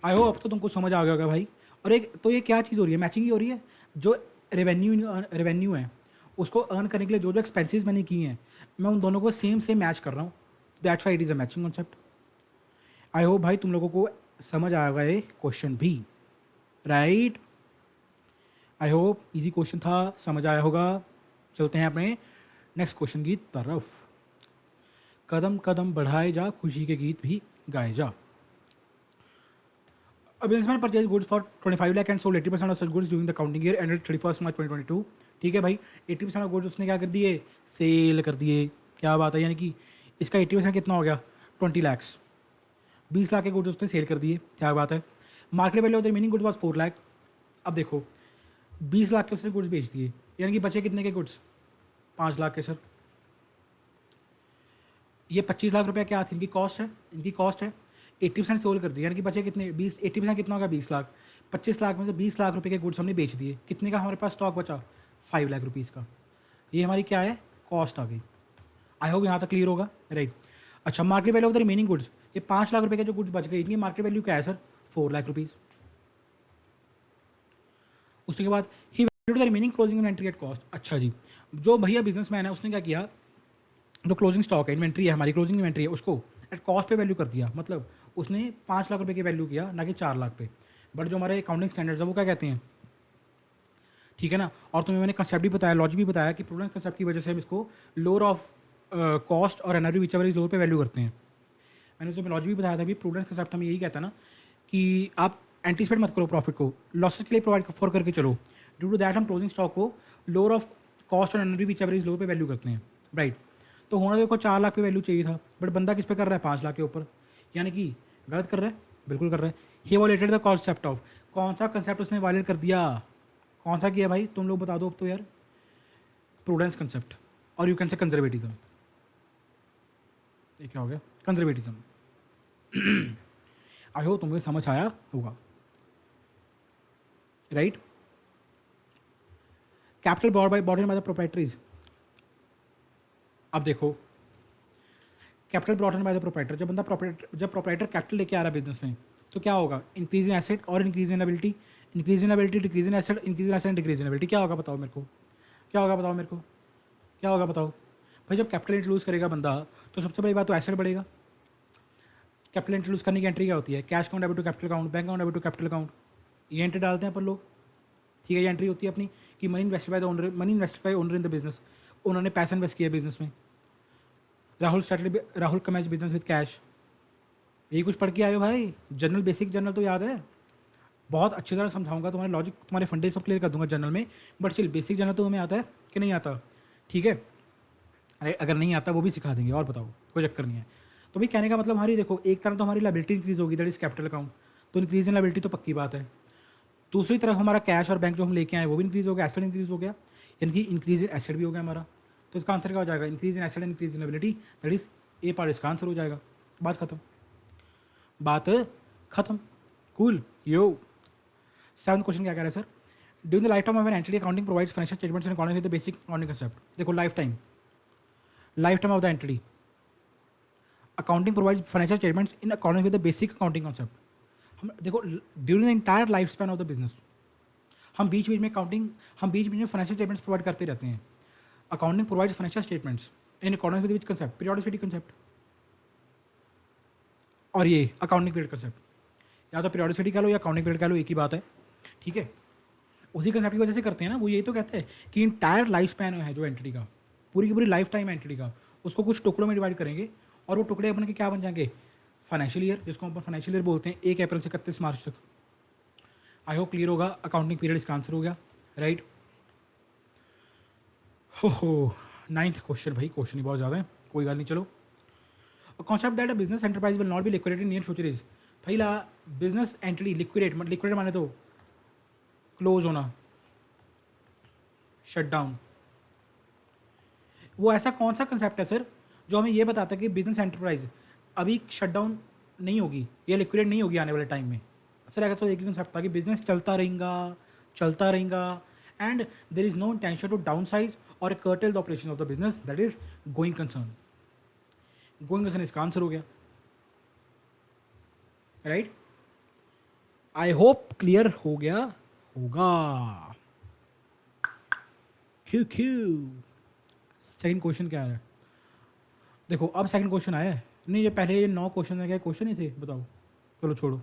आई होप अब तो तुमको समझ आ गया होगा भाई। और एक तो ये क्या चीज़ हो रही है, मैचिंग ही हो रही है, जो रेवेन्यू है उसको अर्न करने के लिए जो जो एक्सपेंसेस मैंने किए हैं, मैं उन दोनों को सेम से मैच कर रहा हूँ, that's why it is a matching concept. I hope भाई तुम लोगों को समझ आएगा ये क्वेश्चन भी, right. I hope easy question था, समझ आया होगा। चलते हैं अपने नेक्स्ट क्वेश्चन की तरफ। कदम कदम बढ़ाए जा, खुशी के गीत भी गाए जा। A businessman purchased goods for 25 lakh and sold 80% of such goods during the counting year ended 31st March 2022। ठीक है भाई, 80% ऑफ गुड्स उसने क्या कर दिए, सेल कर दिए। क्या बात है, यानी कि इसका 80% कितना हो गया, 20 लैक्स। 20 लाख के गुड्स उसने सेल कर दिए, क्या बात है। Market value of the remaining goods was 4 lakh. अब देखो 20 लाख के उसने गुड्स बेच दिए, यानी कि बचे कितने के गुड्स, 5 लाख के सर। ये 25 लाख रुपए क्या थी, इनकी कॉस्ट है, इनकी कॉस्ट है। 80% सोल्ड कर दिया, यानी कि बचे कितने, 20, 80% कितना होगा, 20 लाख। 25 लाख में से 20 लाख रुपए के गुड्स हमने बेच दिए, कितने का हमारे पास स्टॉक बचा, 5 लाख रुपीज़ का। ये हमारी क्या है, कॉस्ट आ गई। आई होप यहाँ तक क्लियर होगा, राइट। अच्छा, market value of the remaining goods, ये 5 लाख रुपए के जो गुड्स बच गए, इनकी मार्केट वैल्यू क्या है सर, 4 लाख रुपीज़। उसके बाद he value the remaining closing inventory at cost. अच्छा जी, जो भैया बिजनेसमैन है उसने क्या किया, जो क्लोजिंग स्टॉक है, इन्वेंट्री है हमारी, क्लोजिंग इन्वेंट्री है, उसको एट कॉस्ट पे वैल्यू कर दिया। मतलब उसने 5 लाख रुपए की वैल्यू किया, ना कि 4 लाख पे। बट जो हमारे अकाउंटिंग स्टैंडर्ड्स है वो क्या कहते हैं, ठीक है ना। और तुम्हें मैंने कंसेप्ट भी बताया, लॉजिक भी बताया कि प्रूडेंस कंसेप्ट की वजह से हम इसको लोअर ऑफ कॉस्ट और NRV which ever is lower पे वैल्यू करते हैं। मैंने उसमें लॉजिक भी बताया था कि प्रूडेंस कंसेप्ट हमें यही कहता है ना कि आप एंटीसिपेट मत करो प्रॉफिट को, लॉसेस के लिए प्रोवाइड फॉर करके चलो। ड्यू टू दैट हम क्लोजिंग स्टॉक को लोअर ऑफ कॉस्ट और NRV which ever is lower पे वैल्यू करते हैं, राइट। तो होना देखो 4 लाख पे वैल्यू चाहिए था, बट बंदा किस पे कर रहा है, 5 लाख के ऊपर, यानी कि गलत कर रहा है, बिल्कुल कर रहा है। ही वॉलेटेड द कॉन्सेप्ट ऑफ, कौन सा कंसेप्ट उसने वायलेट कर दिया, कौन सा किया भाई, तुम लोग बता दो अब तो यार, प्रूडेंस कंसेप्ट, और यू कैन से कंजर्वेटिज्म। ये क्या हो गया, कंजर्वेटिज्म। आई होप तुम्हें समझ आया होगा, right. Capital borne by the proprietaries. अब देखो capital brought in by the proprietor, जब प्रोप्राइटर कैपिटल लेके आ रहा है बिजनेस में, तो क्या होगा, इंक्रीज इन एसेट और increase in ability, increase in ability, decrease in asset, increase in asset, decrease in ability. क्या होगा बताओ मेरे को, क्या होगा बताओ मेरे को, क्या होगा बताओ भाई। जब कैपिटल इंट्रोड्यूस करेगा बंदा, तो सबसे बड़ी बात तो एसेट बढ़ेगा। कैपिटल इंट्रोड्यूस करने की एंट्री क्या होती है, cash account debit to capital account, bank account debit to capital account, ये एंट्री डालते हैं अपन लोग, ठीक है। ये एंट्री होती है अपनी कि money invested bye the owner, money invested bye owner in the business, उन्होंने पैसा इन्वेस्ट किया बिजनेस में। राहुल कमेज बिजनेस विद कैश, यही कुछ पढ़ के आए हो भाई, जनरल बेसिक जनरल तो याद है, बहुत अच्छी तरह समझाऊंगा, तुम्हारे लॉजिक तुम्हारे फंडे सब क्लियर कर दूंगा जनरल में, बट स्टिल बेसिक जनरल तो तुम्हें आता है कि नहीं आता, ठीक है। अरे अगर नहीं आता वो भी सिखा देंगे, और बताओ, कोई चक्कर नहीं है। तो भाई कहने का मतलब हमारी देखो, एक तरफ तो हमारी लाइबिलिटी इंक्रीज होगी, दैट इज कैपिटल अकाउंट, तो इंक्रीज इन लाइबिलिटी तो पक्की बात है। दूसरी तरफ हमारा कैश और बैंक जो हम लेके आए वो भी इंक्रीज हो गया, एसेट इंक्रीज हो गया, यानी कि इंक्रीज इन एसेट भी हो गया हमारा। तो इसका आंसर क्या हो जाएगा, increase in asset, increase in liability, that is a part, इसका आंसर हो जाएगा। बात खत्म, बात खत्म, कूल यो। 7th क्वेश्चन क्या कह रहा है sir, during the life time of an entity accounting provides financial statements in according with the basic accounting concept. देखो life time of the entity accounting provides financial statements in according with the basic accounting concept. हम देखो during the entire life span of the business, हम बीच बीच में financial statements provide करते रहते हैं। Accounting provides financial statements in according with which concept, periodicity concept, और ये अकाउंटिंग पीरियड कंसेप्ट, या तो पीरियोडिसिटी कह लो या अकाउंटिंग पीरियड कह लो, एक ही बात है, ठीक है। उसी कंसेप्ट की वजह से करते हैं ना, वो यही तो कहते हैं कि इंटायर लाइफ स्पैन है जो एंटिटी का, पूरी की पूरी लाइफ टाइम एंटिटी का, उसको कुछ टुकड़ों में डिवाइड करेंगे, और वो टुकड़े अपन के क्या बन जाएंगे, फाइनेंशियल ईयर, जिसको अपन फाइनेंशियल ईयर बोलते हैं, 1 अप्रैल से 31 मार्च तक। आई होप क्लियर होगा, अकाउंटिंग पीरियड इसका आंसर हो गया, राइट। हो 9th क्वेश्चन, भाई क्वेश्चन ही बहुत ज़्यादा है, कोई गल नहीं, चलो। Concept that a business enterprise will not be liquidated in near future is, भाई ला बिजनेस एंटिटी लिक्विडेट माने तो क्लोज होना, शट डाउन। वो ऐसा कौन सा कंसेप्ट है सर जो हमें ये बताता है कि बिजनेस एंटरप्राइज अभी शट डाउन नहीं होगी या लिक्विडेट नहीं होगी आने वाले टाइम में। सर अगर तो एक ही कंसेप्ट था कि बिजनेस चलता रहेगा and there is no intention to downsize और curtail the operation of the business, that is going concern. Going concern इसका आंसर हो गया, राइट। आई होप क्लियर हो गया होगा। क्यों सेकंड क्वेश्चन क्या है, देखो अब सेकंड क्वेश्चन आया है, नहीं ये पहले ये 9 क्वेश्चन है, क्या क्वेश्चन ही थे बताओ, चलो छोड़ो।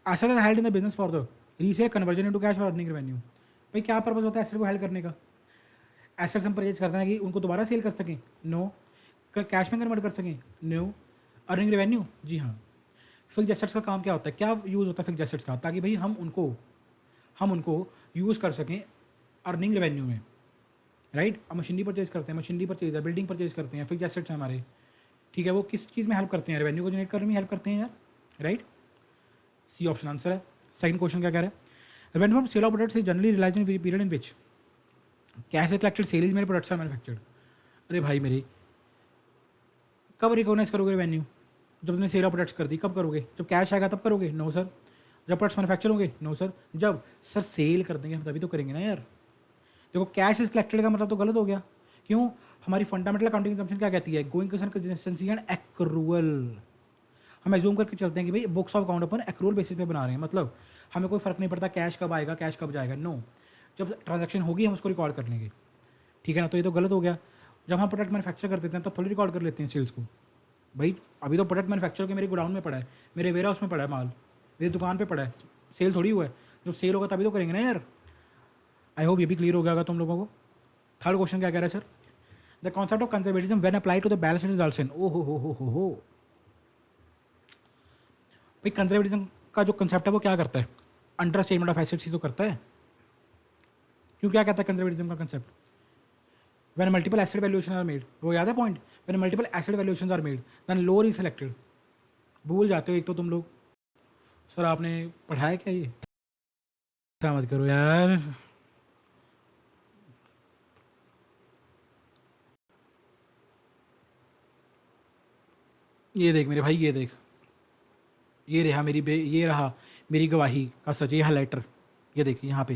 Asset are held in the business for the resale conversion into cash और अर्निंग रेवेन्यू। भाई क्या पर्पज होता है एसेट को हेल्ड करने का, एसेट्स हम परचेज करते हैं कि उनको दोबारा सेल कर सकें, नो, कैश में कन्वर्ट कर सकें? नो। Earning revenue? जी हाँ। फिक्स्ड एसेट्स का काम क्या होता है, क्या यूज़ होता है फिक्स्ड एसेट्स का? ताकि भाई हम उनको यूज़ कर सकें अर्निंग रेवेन्यू में, राइट? अब मशीनरी परचेज करते हैं, मशीनरी परचेज है, बिल्डिंग परचेज करते हैं, फिक्स्ड एसेट्स हैं हमारे, ठीक है? वो किस चीज़ में हेल्प करते हैं? रेवेन्यू को जनरेट करने में हेल्प करते हैं यार, राइट? सी ऑप्शन आंसर है। सेकंड क्वेश्चन क्या कह रहा है? Revenue from sale of products is generally realised in period in which cash is collected sale is मेरे प्रोडक्ट्स आर मैन्युफैक्चर्ड। अरे भाई मेरे, कब रिकॉग्नाइज करोगे रेवेन्यू? जब तुमने सेल ऑफ प्रोडक्ट्स कर दी। कब करोगे? जब कैश आएगा तब करोगे? No sir. जब प्रोडक्ट्स मैन्युफैक्चर होंगे? No sir. जब सर सेल कर देंगे हम तभी तो करेंगे ना यार। देखो कैश इज कलेक्टेड का मतलब तो गलत हो गया। क्यों? हमारी फंडामेंटल अकाउंटिंग असम्पशन क्या कहती है? Going concern consistency and accrual. हम एज्यूम करके चलते हैं कि भाई books of account upon accrual basis पे बना रहे हैं, मतलब हमें कोई फर्क नहीं पड़ता कैश कब आएगा, कैश कब जाएगा। नो, जब ट्रांजैक्शन होगी हम उसको रिकॉर्ड कर लेंगे, ठीक है ना? तो ये तो गलत हो गया। जब हम प्रोडक्ट मैन्युफैक्चर कर देते हैं तब थोड़ी रिकॉर्ड कर लेते हैं सेल्स को। भाई अभी तो प्रोडक्ट मैन्युफैक्चर के मेरे गोडाउन में पड़ा है, मेरे वेयर हाउस में पड़ा है माल, मेरी दुकान पे पड़ा है, सेल थोड़ी हुआ है। जब सेल होगा तभी तो करेंगे ना यार। आई होप ये भी क्लियर हो गया होगा तुम लोगों को। थर्ड क्वेश्चन क्या कह रहा है sir? The concept of conservatism when apply to the balance sheet results in. ओ हो। भाई कंजर्वेटिज्म का जो कंसेप्ट है वो क्या करता है? अंडर स्टेटमेंट ऑफ एसेट्स ही तो करता है। क्यों, क्या कहता है कंजर्वेटिज्म का concept? When multiple asset valuation are made, वो याद है point? When multiple asset valuations are made then lower is selected. भूल जाते हो एक तो तुम लोग। सर आपने पढ़ाया क्या ये? ऐसा मत करो यार। ये देख मेरे भाई, ये देख, ये रहा मेरी गवाही का सच, ये हाइलाइटर, ये देख यहाँ पे।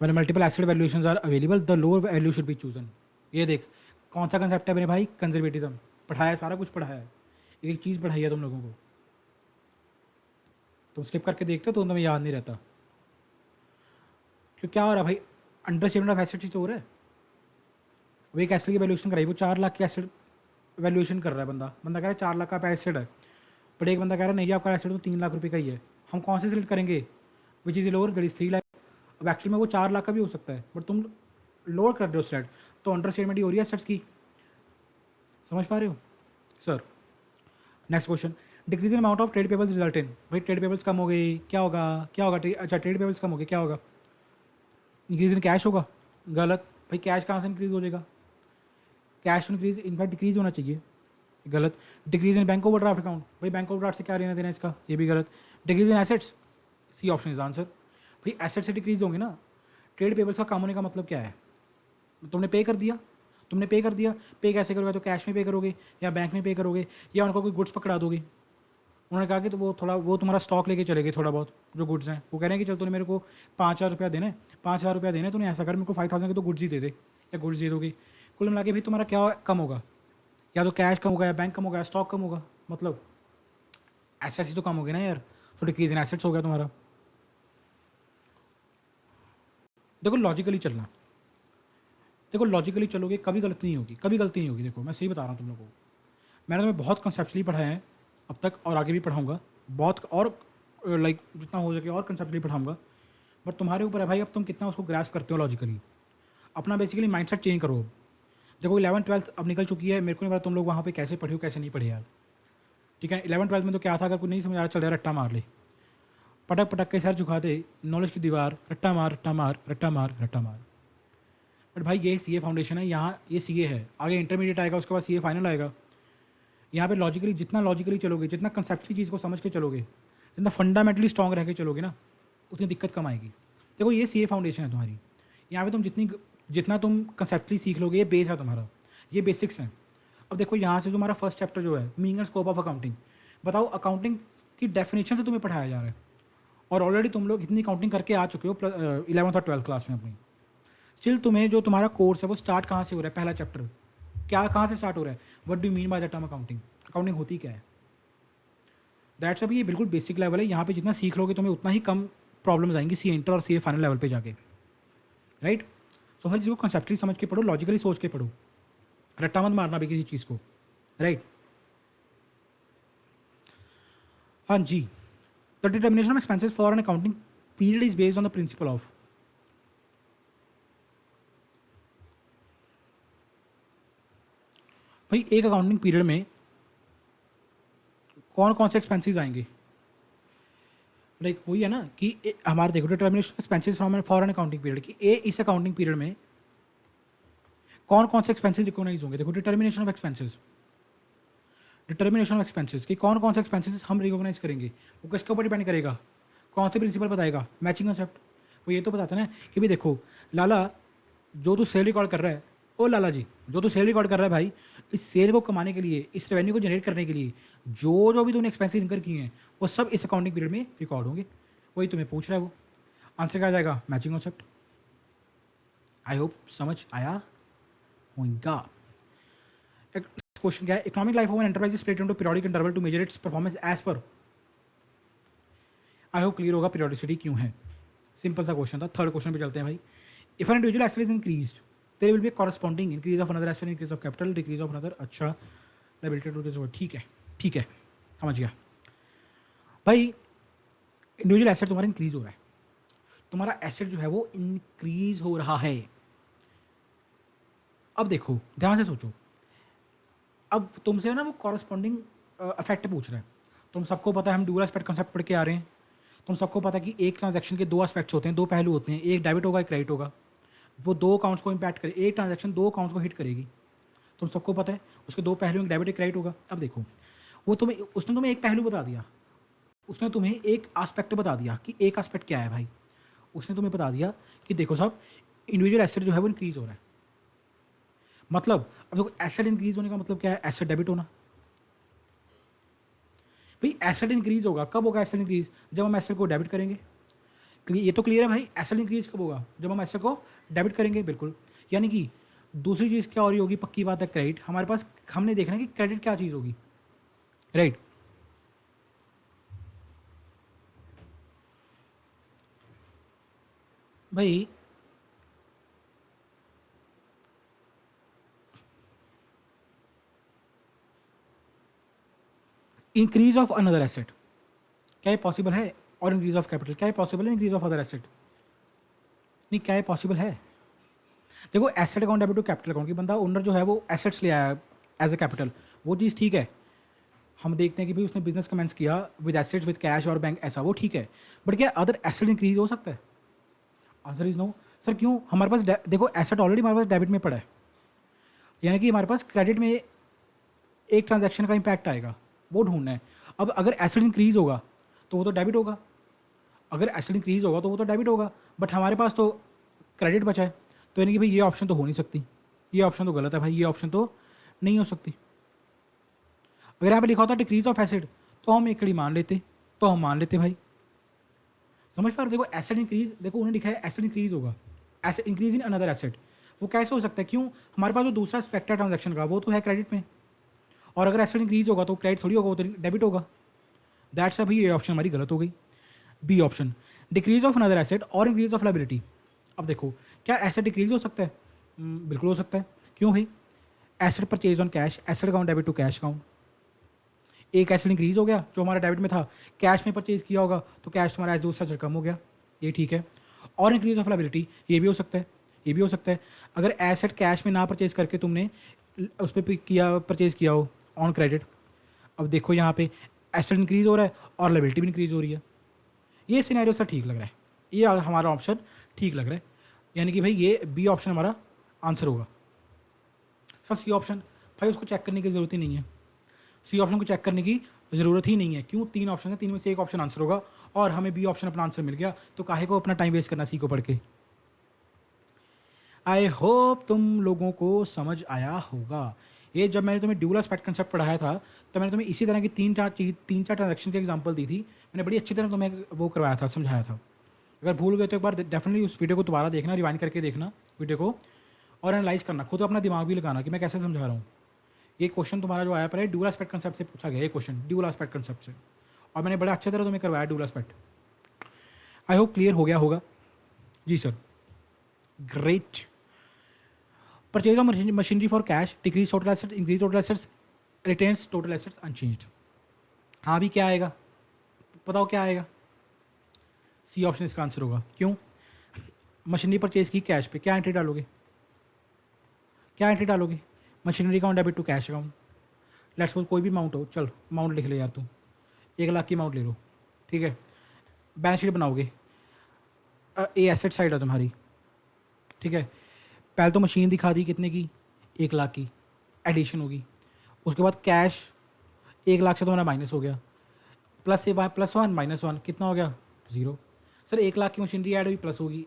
When multiple asset valuations are available the lower value should be chosen. ये देख कौन सा कंसेप्ट है मेरे भाई? कंजर्वेटिज्म। पढ़ाया, सारा कुछ पढ़ाया है, एक एक चीज़ पढ़ाई है तुम लोगों को। तुम स्किप करके देखते हो तो तुम्हें याद नहीं रहता। क्यों, क्या हो रहा है भाई? अंडर स्टेटमेंट ऑफ एसेट ही तो हो रहा है। वो एक एसेट की वैल्यूएशन कराई, वो 4 लाख की एसेट वैल्यूएशन कर रहा है बंदा कह रहा है 4 लाख का एसेट है, बट एक बंदा कह रहा है नहीं आपका एसेट तो 3 लाख रुपये का ही है। हम कौन से सिलेक्ट करेंगे? Which is lower, that is 3 lakh. अब एक्चुअली में वो 4 लाख का भी हो सकता है, बट तुम लोअर कर रहे हो सिलेक्ट, तो अंडर स्टेटमेंट ही हो रही है एसेट्स की। समझ पा रहे हो sir? Next question, decrease in amount of trade payables result in. भाई ट्रेड पेबल्स कम हो गई, क्या होगा? अच्छा ट्रेड पेबल्स कम हो गए, क्या होगा? इंक्रीज इन कैश होगा। गलत। भाई कैश कहाँ से इंक्रीज हो जाएगा? कैश इंक्रीज इनफैक्ट डिक्रीज होना चाहिए। गलत। Decrease in bank overdraft account. भाई बैंक ओवरड्राफ्ट से क्या लेना देना इसका? ये भी गलत। Decrease in assets, C option is answer. भाई एसेट से डिक्रीज होंगे ना। ट्रेड पेबल्स का कम होने का मतलब क्या है? तुमने पे कर दिया, पे कैसे करोगे? तो कैश में पे करोगे या बैंक में पे करोगे या उनको कोई गुड्स पकड़ा दोगे। उन्होंने कहा कि तो वो तुम्हारा स्टॉक लेके चलेगे, थोड़ा बहुत जो गुड्स हैं। वो कह रहे हैं कि चल तूने मेरे को 5,000 रुपया देने, 5,000 रुपया देने, तूने ऐसा कर मेरे को 5,000 के तो गुड्स ही दे दे या गुड्स दे दोगे। कुल मिला के भाई तुम्हारा क्या कम होगा? या तो कैश कम होगा या बैंक कम होगा या स्टॉक कम होगा, मतलब एसेट्स ही तो कम हो गए ना यार। तो डिक्रीज इन एसेट्स हो गया तुम्हारा। देखो लॉजिकली चलना, देखो लॉजिकली चलोगे कभी गलती नहीं होगी, कभी गलती नहीं होगी। देखो मैं सही बता रहा हूँ तुम लोगों को, मैंने तुम्हें बहुत कंसेप्चुअली पढ़ाया है अब तक और आगे भी पढ़ाऊँगा बहुत, और लाइक जितना हो सके और कंसेप्चुअली पढ़ाऊँगा। बट तुम्हारे ऊपर है भाई, अब तुम कितना उसको ग्रास्प करते हो लॉजिकली। अपना बेसिकली माइंडसेट चेंज करो। देखो 11th-12th अब निकल चुकी है, मेरे को नहीं पता तुम लोग वहाँ पे कैसे पढ़े हो कैसे नहीं पढ़े यार, ठीक है? 11th-12th में तो क्या था, अगर कुछ नहीं समझ आ रहा चल रहा रट्टा मार ले, पटक पटक के सर झुका दे, नॉलेज की दीवार, रट्टा मार रट्टा मार रट्टा मार रट्टा मार। बट भाई ये सीए फाउंडेशन है, यहाँ ये सीए है, आगे इंटरमीडिएट आएगा, उसके बाद सीए फाइनल आएगा। यहाँ पे लॉजिकली जितना लॉजिकली चलोगे, जितना कंसेप्चुअली चीज़ को समझ के चलोगे, जितना फंडामेंटली स्ट्रॉन्ग रह के चलोगे ना, उतनी दिक्कत कम आएगी। देखो ये सीए फाउंडेशन है तुम्हारी, यहाँ पे तुम जितना तुम कंसेप्चुअली सीख लोगे, ये बेस है तुम्हारा, ये बेसिक्स हैं। अब देखो यहाँ से तुम्हारा फर्स्ट चैप्टर जो है meaning and scope of accounting, बताओ अकाउंटिंग की डेफिनेशन से तुम्हें पढ़ाया जा रहा है, और ऑलरेडी तुम लोग इतनी काउंटिंग करके आ चुके हो 11th और 12th क्लास में अपनी। स्टिल तुम्हें जो तुम्हारा कोर्स है वो स्टार्ट कहाँ से हो रहा है? पहला चैप्टर क्या कहाँ से स्टार्ट हो रहा है? What do mean by the term accounting? Accounting होती क्या है? दैट्स अभी ये बिल्कुल बेसिक लेवल है, यहाँ पे जितना सीख लोगे तुम्हें उतना ही कम प्रॉब्लम्स आएंगी सी इंटर और सी फाइनल लेवल पे जाके, राइट? सो हर चीज़ को कंसेप्चुअली समझ के पढ़ो, लॉजिकली सोच के पढ़ो, रट्टा मत मारना भी किसी चीज़ को, राइट? हाँ जी। The determination of expenses for an accounting period is based on the principle of. भाई एक अकाउंटिंग पीरियड में कौन कौन से एक्सपेंसेस आएंगे? लाइक वही है ना कि हमारे देखो determination expenses from for an accounting period कि इस अकाउंटिंग पीरियड में कौन कौन से एक्सपेंसेस रिकॉग्नाइज होंगे। देखो डिटर्मिनेशन ऑफ एक्सपेंसेस कि कौन कौन से एक्सपेंसेस हम रिकॉग्नाइज करेंगे, वो किसके ऊपर डिपेंड करेगा, कौन से प्रिंसिपल बताएगा, मैचिंग कंसेप्ट। वो ये तो बताता है ना कि भाई देखो लाला, जो तू सेल रिकॉर्ड कर रहा है, ओ लाला जी जो तू सेल रिकॉर्ड कर रहा है भाई, इस सेल को कमाने के लिए, इस रेवेन्यू को जनरेट करने के लिए जो जो भी तूने एक्सपेंसेस इनकर किए हैं वो सब इस अकाउंटिंग पीरियड में रिकॉर्ड होंगे। वही तुम्हें पूछ रहा है वो, आंसर क्या आ जाएगा, मैचिंग कॉन्सेप्ट। आई होप समझ आया होगा। क्वेश्चन क्या है, economic life of an enterprise is split into periodic interval to measure its performance as per. I hope clear होगा पीरियोडिसिटी क्यों है। सिंपल सा क्वेश्चन था। थर्ड क्वेश्चन पे चलते हैं भाई। If an individual asset is increased there will be corresponding increase of another asset, increase of capital, decrease of another. अच्छा लायबिलिटी टू दिस, ठीक है ठीक है समझ गया भाई। इंडिविजुअल एसेट तुम्हारा इंक्रीज हो रहा है, तुम्हारा एसेट जो है वो इंक्रीज हो रहा है। अब देखो ध्यान से सोचो, अब तुमसे ना वो कॉरस्पॉन्डिंग इफेक्ट पूछ रहा है। तुम सबको पता है हम ड्यूअल एस्पेक्ट कंसेप्ट पढ़ के आ रहे हैं। तुम सबको पता है कि एक ट्रांजैक्शन के दो एस्पेक्ट्स होते हैं, दो पहलू होते हैं, एक डेबिट होगा एक क्रेडिट होगा। वो दो अकाउंट्स को इम्पैक्ट करे, एक ट्रांजैक्शन दो अकाउंट्स को हिट करेगी। तुम सबको पता है उसके दो पहलू, एक डेबिट एक क्रेडिट होगा। अब देखो वो तुम्हें, उसने तुम्हें एक पहलू बता दिया, उसने तुम्हें एक आस्पेक्ट बता दिया कि एक आस्पेक्ट क्या है भाई। उसने तुम्हें बता दिया कि देखो साहब इंडिविजुअल एसेट जो है वो इंक्रीज हो रहा है। मतलब अब देखो एसेट इंक्रीज होने का मतलब क्या है, एसेट डेबिट होना। भाई एसेट इंक्रीज होगा, कब होगा एसेट इंक्रीज, जब हम एसेट को डेबिट करेंगे। ये तो क्लियर है भाई, एसेट इंक्रीज कब होगा, जब हम एसेट को डेबिट करेंगे। बिल्कुल, यानी कि दूसरी चीज़ क्या हो रही होगी, पक्की बात है क्रेडिट। हमारे पास हमने देखना है कि क्रेडिट क्या चीज़ होगी, राइट। भाई इंक्रीज ऑफ अनदर एसेट क्या ये पॉसिबल है, और इंक्रीज ऑफ कैपिटल क्या ये पॉसिबल है, इंक्रीज ऑफ अदर एसेट नहीं, क्या ये पॉसिबल है। देखो asset account debit to capital account की बंदा ओनर जो है वो एसेट्स ले आया एज ए कैपिटल, वो चीज़ ठीक है। हम देखते हैं कि भाई उसने बिजनेस कमेंस किया विद एसेट्स विद कैश और बैंक, ऐसा वो ठीक है। बट क्या अदर एसेट इंक्रीज हो सकता है, आंसर इज नो। सर क्यों, हमारे पास देखो एसेट ऑलरेडी हमारे पास डेबिट में पड़ा है, यानी कि हमारे पास क्रेडिट में एक ट्रांजैक्शन का इम्पैक्ट आएगा, वो ढूंढना है। अब अगर एसेट इंक्रीज होगा तो वो तो डेबिट होगा, अगर एसेट इंक्रीज होगा तो वो तो डेबिट होगा। बट हमारे पास तो क्रेडिट बचा है, तो यानी कि भाई ये ऑप्शन तो हो नहीं सकती, ये ऑप्शन तो गलत है भाई, ये ऑप्शन तो नहीं हो सकती। अगर यहाँ पे लिखा होता डिक्रीज ऑफ एसेट तो हम एक कड़ी मान लेते, तो हम मान लेते भाई। समझ पा रहे हो? देखो एसेट इंक्रीज, देखो उन्होंने लिखा है एसेट इंक्रीज होगा, asset increase in another asset. वो कैसे हो सकता है, क्यों, हमारे पास जो दूसरा स्पेक्टर ट्रांजैक्शन का वो तो है क्रेडिट में, और अगर एसेट इंक्रीज होगा तो क्रेडिट थोड़ी होगा, वो तो डेबिट होगा। दैट्स अभी ये ऑप्शन हमारी गलत हो गई, B option decrease of another asset और इंक्रीज ऑफ लायबिलिटी। अब देखो क्या एसेट डिक्रीज हो सकता है, बिल्कुल हो सकता है। क्यों भाई, asset purchase on cash, asset account debit to cash account. एक एसेट इंक्रीज हो गया जो हमारा डेबिट में था, कैश में परचेज किया होगा तो कैश तुम्हारा एज दूसरा कम हो गया, ये ठीक है। और इंक्रीज ऑफ लायबिलिटी ये भी हो सकता है, ये भी हो सकता है। अगर एसेट कैश में ना परचेज करके तुमने उस पर किया, परचेज किया हो ऑन क्रेडिट। अब देखो यहाँ पे एसेट इंक्रीज हो रहा है और लायबिलिटी भी इंक्रीज हो रही है, ये सिनेरियो सर ठीक लग रहा है, ये हमारा ऑप्शन ठीक लग रहा है। यानी कि भाई ये बी ऑप्शन हमारा आंसर होगा। सर सी ऑप्शन, भाई उसको चेक करने की ज़रूरत ही नहीं है, सी ऑप्शन को चेक करने की ज़रूरत ही नहीं है। क्यों, तीन ऑप्शन है, तीन में से एक ऑप्शन आंसर होगा, और हमें बी ऑप्शन अपना आंसर मिल गया, तो काहे को अपना टाइम वेस्ट करना सी को पढ़ के। आई होप तुम लोगों को समझ आया होगा। ये जब मैंने तुम्हें ड्यूअल एस्पेक्ट कंसेप्ट पढ़ाया था तो मैंने तुम्हें इसी तरह की तीन चार ट्रांजैक्शन के एग्जांपल दी थी, मैंने बड़ी अच्छी तरह तुम्हें वो करवाया था, समझाया था। अगर भूल गए तो एक बार डेफिनेटली उस वीडियो को दोबारा देखना, रिवाइंड करके देखना वीडियो को, और एनालाइज करना, खुद अपना दिमाग भी लगाना कि मैं कैसे समझा रहा हूँ। ये क्वेश्चन तुम्हारा जो आया पर है ड्यूअल एस्पेक्ट कंसेप्ट से पूछा गया, ये क्वेश्चन ड्यूअल एस्पेक्ट कंसेप्ट से, और मैंने बड़ा अच्छी तरह तुम्हें करवाया dual aspect. I hope clear हो गया होगा। जी sir, great. Purchase of machinery for cash, decrease total assets, increase total assets, retains total assets unchanged. हाँ भी क्या आएगा, बताओ क्या आएगा, सी ऑप्शन इसका आंसर होगा। क्यों, मशीनरी परचेज की कैश पे, क्या एंट्री डालोगे, क्या एंट्री डालोगे, machinery account debit to cash account. Let's suppose कोई भी अमाउंट हो, चल अमाउंट लिख ले यार तू, 1 लाख की अमाउंट ले लो, ठीक है। बैलेंस शीट बनाओगे, ये एसेट साइड है तुम्हारी, ठीक है। पहले तो मशीन दिखा दी कितने की, 1 लाख की, एडिशन होगी। उसके बाद कैश 1 लाख से तुम्हारा माइनस हो गया, प्लस से +1 -1 कितना हो गया, 0। सर 1 लाख की मशीनरी ऐड हुई, प्लस होगी।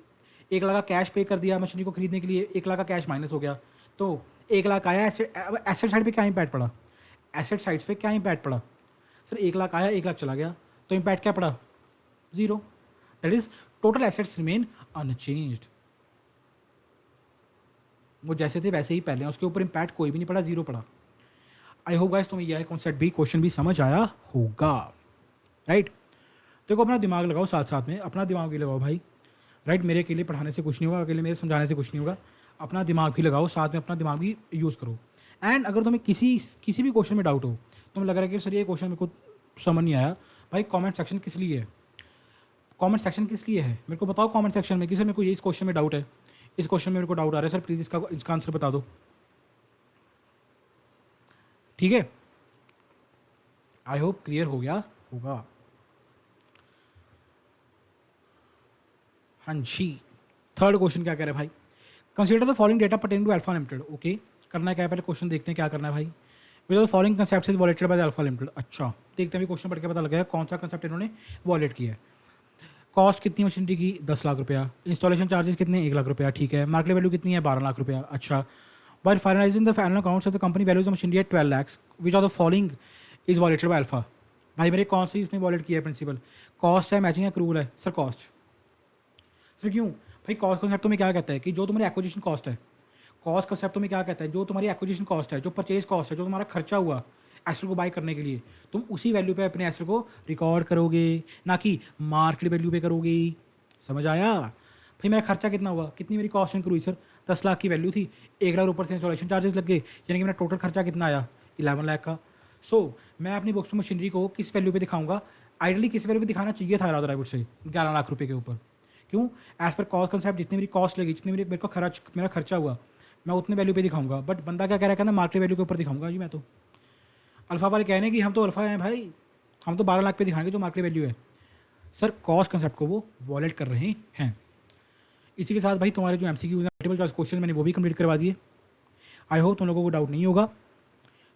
1 लाख का कैश पे कर दिया मशीनरी को खरीदने के लिए, 1 लाख का कैश माइनस हो गया, तो 1 लाख आया। एसेट साइड पे क्या इम्पैक्ट पड़ा, एसेट साइड्स पे क्या इम्पैक्ट पड़ा। सर 1 लाख आया, 1 लाख चला गया, तो इम्पैक्ट क्या पड़ा, 0। That is total assets remain unchanged. वो जैसे थे वैसे ही पहले हैं, उसके ऊपर इम्पैक्ट कोई भी नहीं पड़ा, 0 पड़ा। आई होप गाइस तुम्हें यह कॉन्सेप्ट भी, क्वेश्चन भी समझ आया होगा, राइट। देखो अपना दिमाग लगाओ, साथ साथ में अपना दिमाग भी लगाओ भाई, राइट। मेरे अकेले पढ़ाने से कुछ नहीं होगा, अकेले मेरे समझाने से कुछ नहीं होगा, अपना दिमाग भी लगाओ, साथ में अपना दिमाग भी यूज़ करो। एंड अगर तुम्हें किसी भी क्वेश्चन में डाउट हो, तुम्हें लग रहा है कि सर ये क्वेश्चन मेरे को समझ नहीं आया, भाई कमेंट सेक्शन किस लिए है, कमेंट सेक्शन किस लिए है, मेरे को बताओ कमेंट सेक्शन में कि सर मेरे को ये इस क्वेश्चन में डाउट है, इस क्वेश्चन में मेरे को डाउट आ रहा है सर, प्लीज़ इसका आंसर बता दो, ठीक है। आई होप क्लियर हो गया होगा। हाँ जी, थर्ड क्वेश्चन क्या कह रहे हैं भाई, consider the following data pertaining to Alpha Limited. Okay, करना क्या है, पहले क्वेश्चन देखते हैं क्या करना है भाई। With the following concept is violated by the alpha limited. अच्छा, देखते हैं क्वेश्चन पढ़ के पता लगेगा कौन सा कंसेप्ट इन्होंने वॉलेट किया है। कॉस्ट कितनी मशीनरी की, 10 लाख रुपया। इंस्टॉलेशन चार्जेस कितने, 1 लाख रुपया, ठीक है। मार्केट वैल्यू कितनी है, 12 लाख रुपया। अच्छा, by finalising the final accounts of the company values of machinery है 12 lakhs, which of the following is violated by Alpha. भाई मेरे कौन सी इसमें वॉलेट किया है प्रिंसिपल, कॉस्ट है, मैचिंग है, क्रूल है। सर कॉस्ट, सर क्यों भाई, कॉस्ट कंसेप्ट में क्या कहता है कि जो तुम्हारी एक्विजिशन कॉस्ट है, कॉस्ट कंसेप्ट में क्या कहता है, जो तुम्हारी एक्विजिशन कॉस्ट है, जो परचेज कॉस्ट है, जो तुम्हारा खर्चा हुआ एसेट को बाय करने के लिए, तुम उसी वैल्यू पे अपने एसेट को रिकॉर्ड करोगे, ना कि मार्केट वैल्यू पे करोगे। समझ आया भाई, मेरा खर्चा कितना हुआ, कितनी मेरी कॉस्ट इनक्रू हुई सर, 10 लाख की वैल्यू थी, 1 लाख ऊपर से इंस्टॉलेशन चार्जेस लग गए, यानी कि मेरा टोटल खर्चा कितना आया, 11 लाख का। सो मैं अपनी बुक्स में मशीनरी को किस वैल्यू पे दिखाऊंगा, आइडली किस वैल्यू पे दिखाना चाहिए था rather I would say, 11 lakh रुपये के ऊपर। क्यों, एज पर कॉस्ट कंसेप्ट जितनी मेरी कॉस्ट लगी, जितनी मेरे को मेरा खर्चा हुआ, मैं उतने वैल्यू पे दिखाऊंगा। बट बंदा क्या कह रहा है, कहना मार्केट वैल्यू के ऊपर दिखाऊंगा जी मैं तो। अल्फा वाले कह रहे हैं कि हम तो अल्फा हैं भाई, हम तो 12 लाख पे दिखाएंगे जो मार्केट वैल्यू है। सर कॉस्ट कंसेप्ट को वो वॉलेट कर रहे हैं। इसी के साथ भाई तुम्हारे जो MCQ मल्टीपल चॉइस क्वेश्चन मैंने वो भी कंप्लीट करवा दिए। आई होप तुम लोगों को डाउट नहीं होगा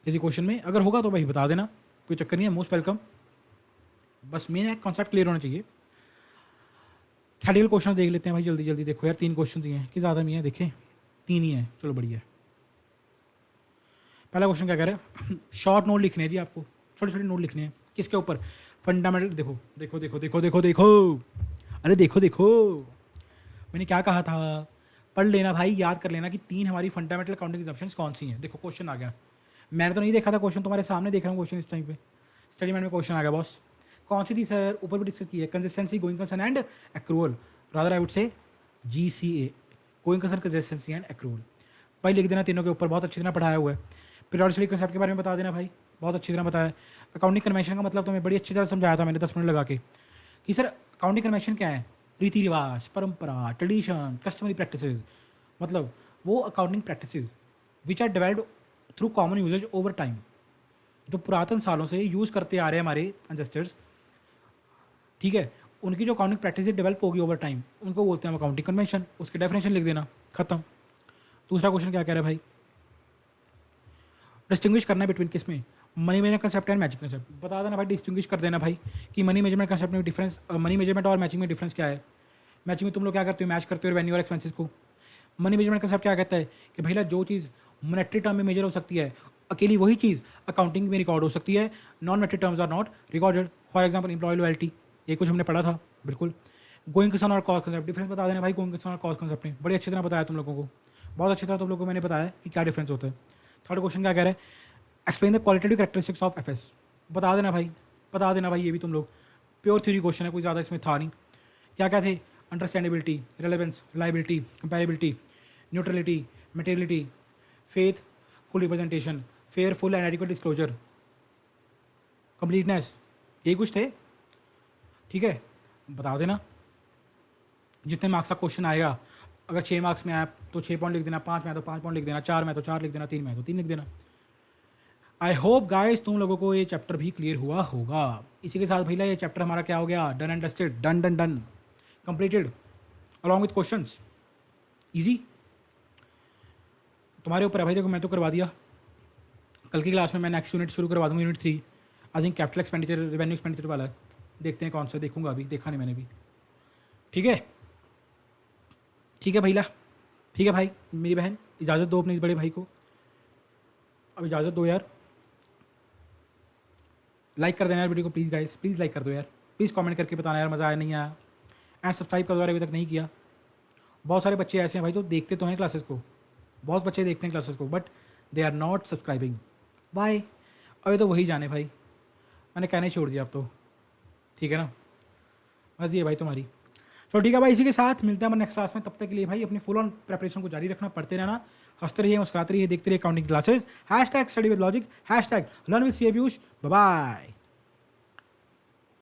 किसी क्वेश्चन में, अगर होगा तो भाई बता देना, कोई चक्कर नहीं है, मोस्ट वेलकम। बस मेन कॉन्सेप्ट क्लियर होना चाहिए। थर्ड क्वेश्चन देख लेते हैं भाई, जल्दी जल्दी देखो यार, 3 क्वेश्चन दिए हैं कि ज़्यादा नहीं है, देखें 3 ही हैं, चलो बढ़िया। पहला क्वेश्चन क्या कह रहे हैं, शॉर्ट नोट लिखने हैं जी आपको, छोटे छोटे नोट लिखने हैं, किसके ऊपर, फंडामेंटल। देखो देखो देखो देखो देखो देखो, अरे देखो देखो, मैंने क्या कहा था, पढ़ लेना भाई, याद कर लेना कि 3 हमारी फंडामेंटल अकाउंटिंग एग्जम्पशंस कौन सी हैं। देखो क्वेश्चन आ गया, मैंने तो नहीं देखा था क्वेश्चन, तुम्हारे सामने देख रहा हूँ क्वेश्चन इस टाइम पे, स्टडी मैंट में क्वेश्चन आ गया बॉस। कौन सी थी सर, ऊपर भी डिस्कस की है, consistency, going concern and accrual, rather I would say GCA, going concern, consistency and accrual. भाई लिख देना, तीनों के ऊपर बहुत अच्छी तरह पढ़ाया हुआ है। पीरियोडिसिटी कंसेप्ट के बारे में बता देना भाई, बहुत अच्छी तरह बताया। अकाउंटिंग कन्वेंशन का मतलब तुम्हें बड़ी अच्छी तरह समझाया था मैंने 10 मिनट लगा के, कि सर अकाउंटिंग कन्वेंशन क्या है, रीति रिवाज, परंपरा, ट्रेडिशन, कस्टमरी प्रैक्टिसेस, मतलब वो accounting practices which are developed through common usages over time, जो पुरातन सालों से यूज़ करते आ रहे हैं हमारे एंसेस्टर्स, ठीक है, उनकी जो अकाउंटिंग प्रैक्टिस डेवलप होगी ओवर टाइम, उनको बोलते हैं हम अकाउंटिंग कन्वेंशन। उसके डेफिनेशन लिख देना, खत्म। दूसरा क्वेश्चन क्या कह रहा है भाई, डिस्टिंग्विश करना है बिटवीन किस में, money management concept and matching concept. बता देना भाई, डिस्टिंग्विश कर देना भाई कि मनी मैनेजमेंट कंसेप्ट में डिफरेंस, मनी मैनेजमेंट और मैचिंग में डिफरेंस क्या है। मैचिंग में तुम लोग क्या करते हो, मैच करते हो रेवेन्यू और एक्सपेंसेस को। मनी मैनेजमेंट कंसेप्ट क्या कहता है कि भैया जो चीज़ मोनेटरी टर्म में मेजर हो सकती है, अकेली वही चीज़ अकाउंटिंग में रिकॉर्ड हो सकती है, non monetary terms are not recorded. For example employ loyalty, ये कुछ हमने पढ़ा था बिल्कुल। गोइंग कंसर्न और कॉस्ट कंसेप्ट, डिफरेंस बता देना भाई, गोइंग कंसर्न और कॉस्ट कंसेप्ट ने बड़ी अच्छी तरह बताया तुम लोगों को, बहुत अच्छी तरह तुम लोगों को मैंने बताया कि क्या डिफरेंस होता है। थर्ड क्वेश्चन क्या कह रहा है, explain the qualitative characteristics of FS। बता देना भाई, बता देना भाई, ये भी तुम लोग, प्योर थ्योरी क्वेश्चन है, कोई ज़्यादा इसमें था नहीं। क्या क्या थे, understandability, relevance, reliability, comparability, neutrality, materiality, faith, full representation, fair, full and adequate disclosure, completeness, ये कुछ थे, ठीक है। बता देना जितने मार्क्स का क्वेश्चन आएगा, अगर 6 मार्क्स में आया तो 6 पॉइंट लिख देना, 5 में आया तो 5 पॉइंट लिख देना, 4 में आया तो 4 लिख देना, 3 में आया तो 3 लिख देना। आई होप गाइस तुम लोगों को ये चैप्टर भी क्लियर हुआ होगा। इसी के साथ भैया ये चैप्टर हमारा क्या हो गया, done and dusted, done done done, completed along with questions, easy. तुम्हारे ऊपर है भाई, देखो मैं तो करवा दिया। कल की क्लास में मैं नेक्स्ट यूनिट शुरू करवा दूँगा, unit 3 I think capital expenditure revenue expenditure वाला है। देखते हैं कौन सा, देखूंगा, अभी देखा नहीं मैंने भी। ठीक है, ठीक है भैया, ठीक है भाई। मेरी बहन इजाज़त दो अपने इस बड़े भाई को, अब इजाज़त दो यार। लाइक कर देना यार वीडियो को प्लीज़ गाइस, प्लीज़ लाइक कर दो यार, प्लीज़ कमेंट करके बताना यार मज़ा आया नहीं आया। एंड सब्सक्राइब कर दो यार, अभी तक नहीं किया। बहुत सारे बच्चे ऐसे हैं भाई जो देखते तो हैं क्लासेस को, बहुत बच्चे देखते हैं क्लासेस को, but they are not subscribing. Bye. अभी तो वही जाने भाई, मैंने कहना ही छोड़ दिया अब तो। ठीक है ना, मर्जी है भाई तुम्हारी। तो ठीक है भाई, इसी के साथ मिलते हैं हमारे नेक्स्ट क्लास में। तब तक के लिए भाई अपनी फुल ऑन प्रेपरेशन को जारी रखना, पढ़ते रहना, हंसते रहिए, मुस्कुराते रहिए, देखते रहिए counting classes. #Study with logic, #learn with C A Piyush. Bye bye.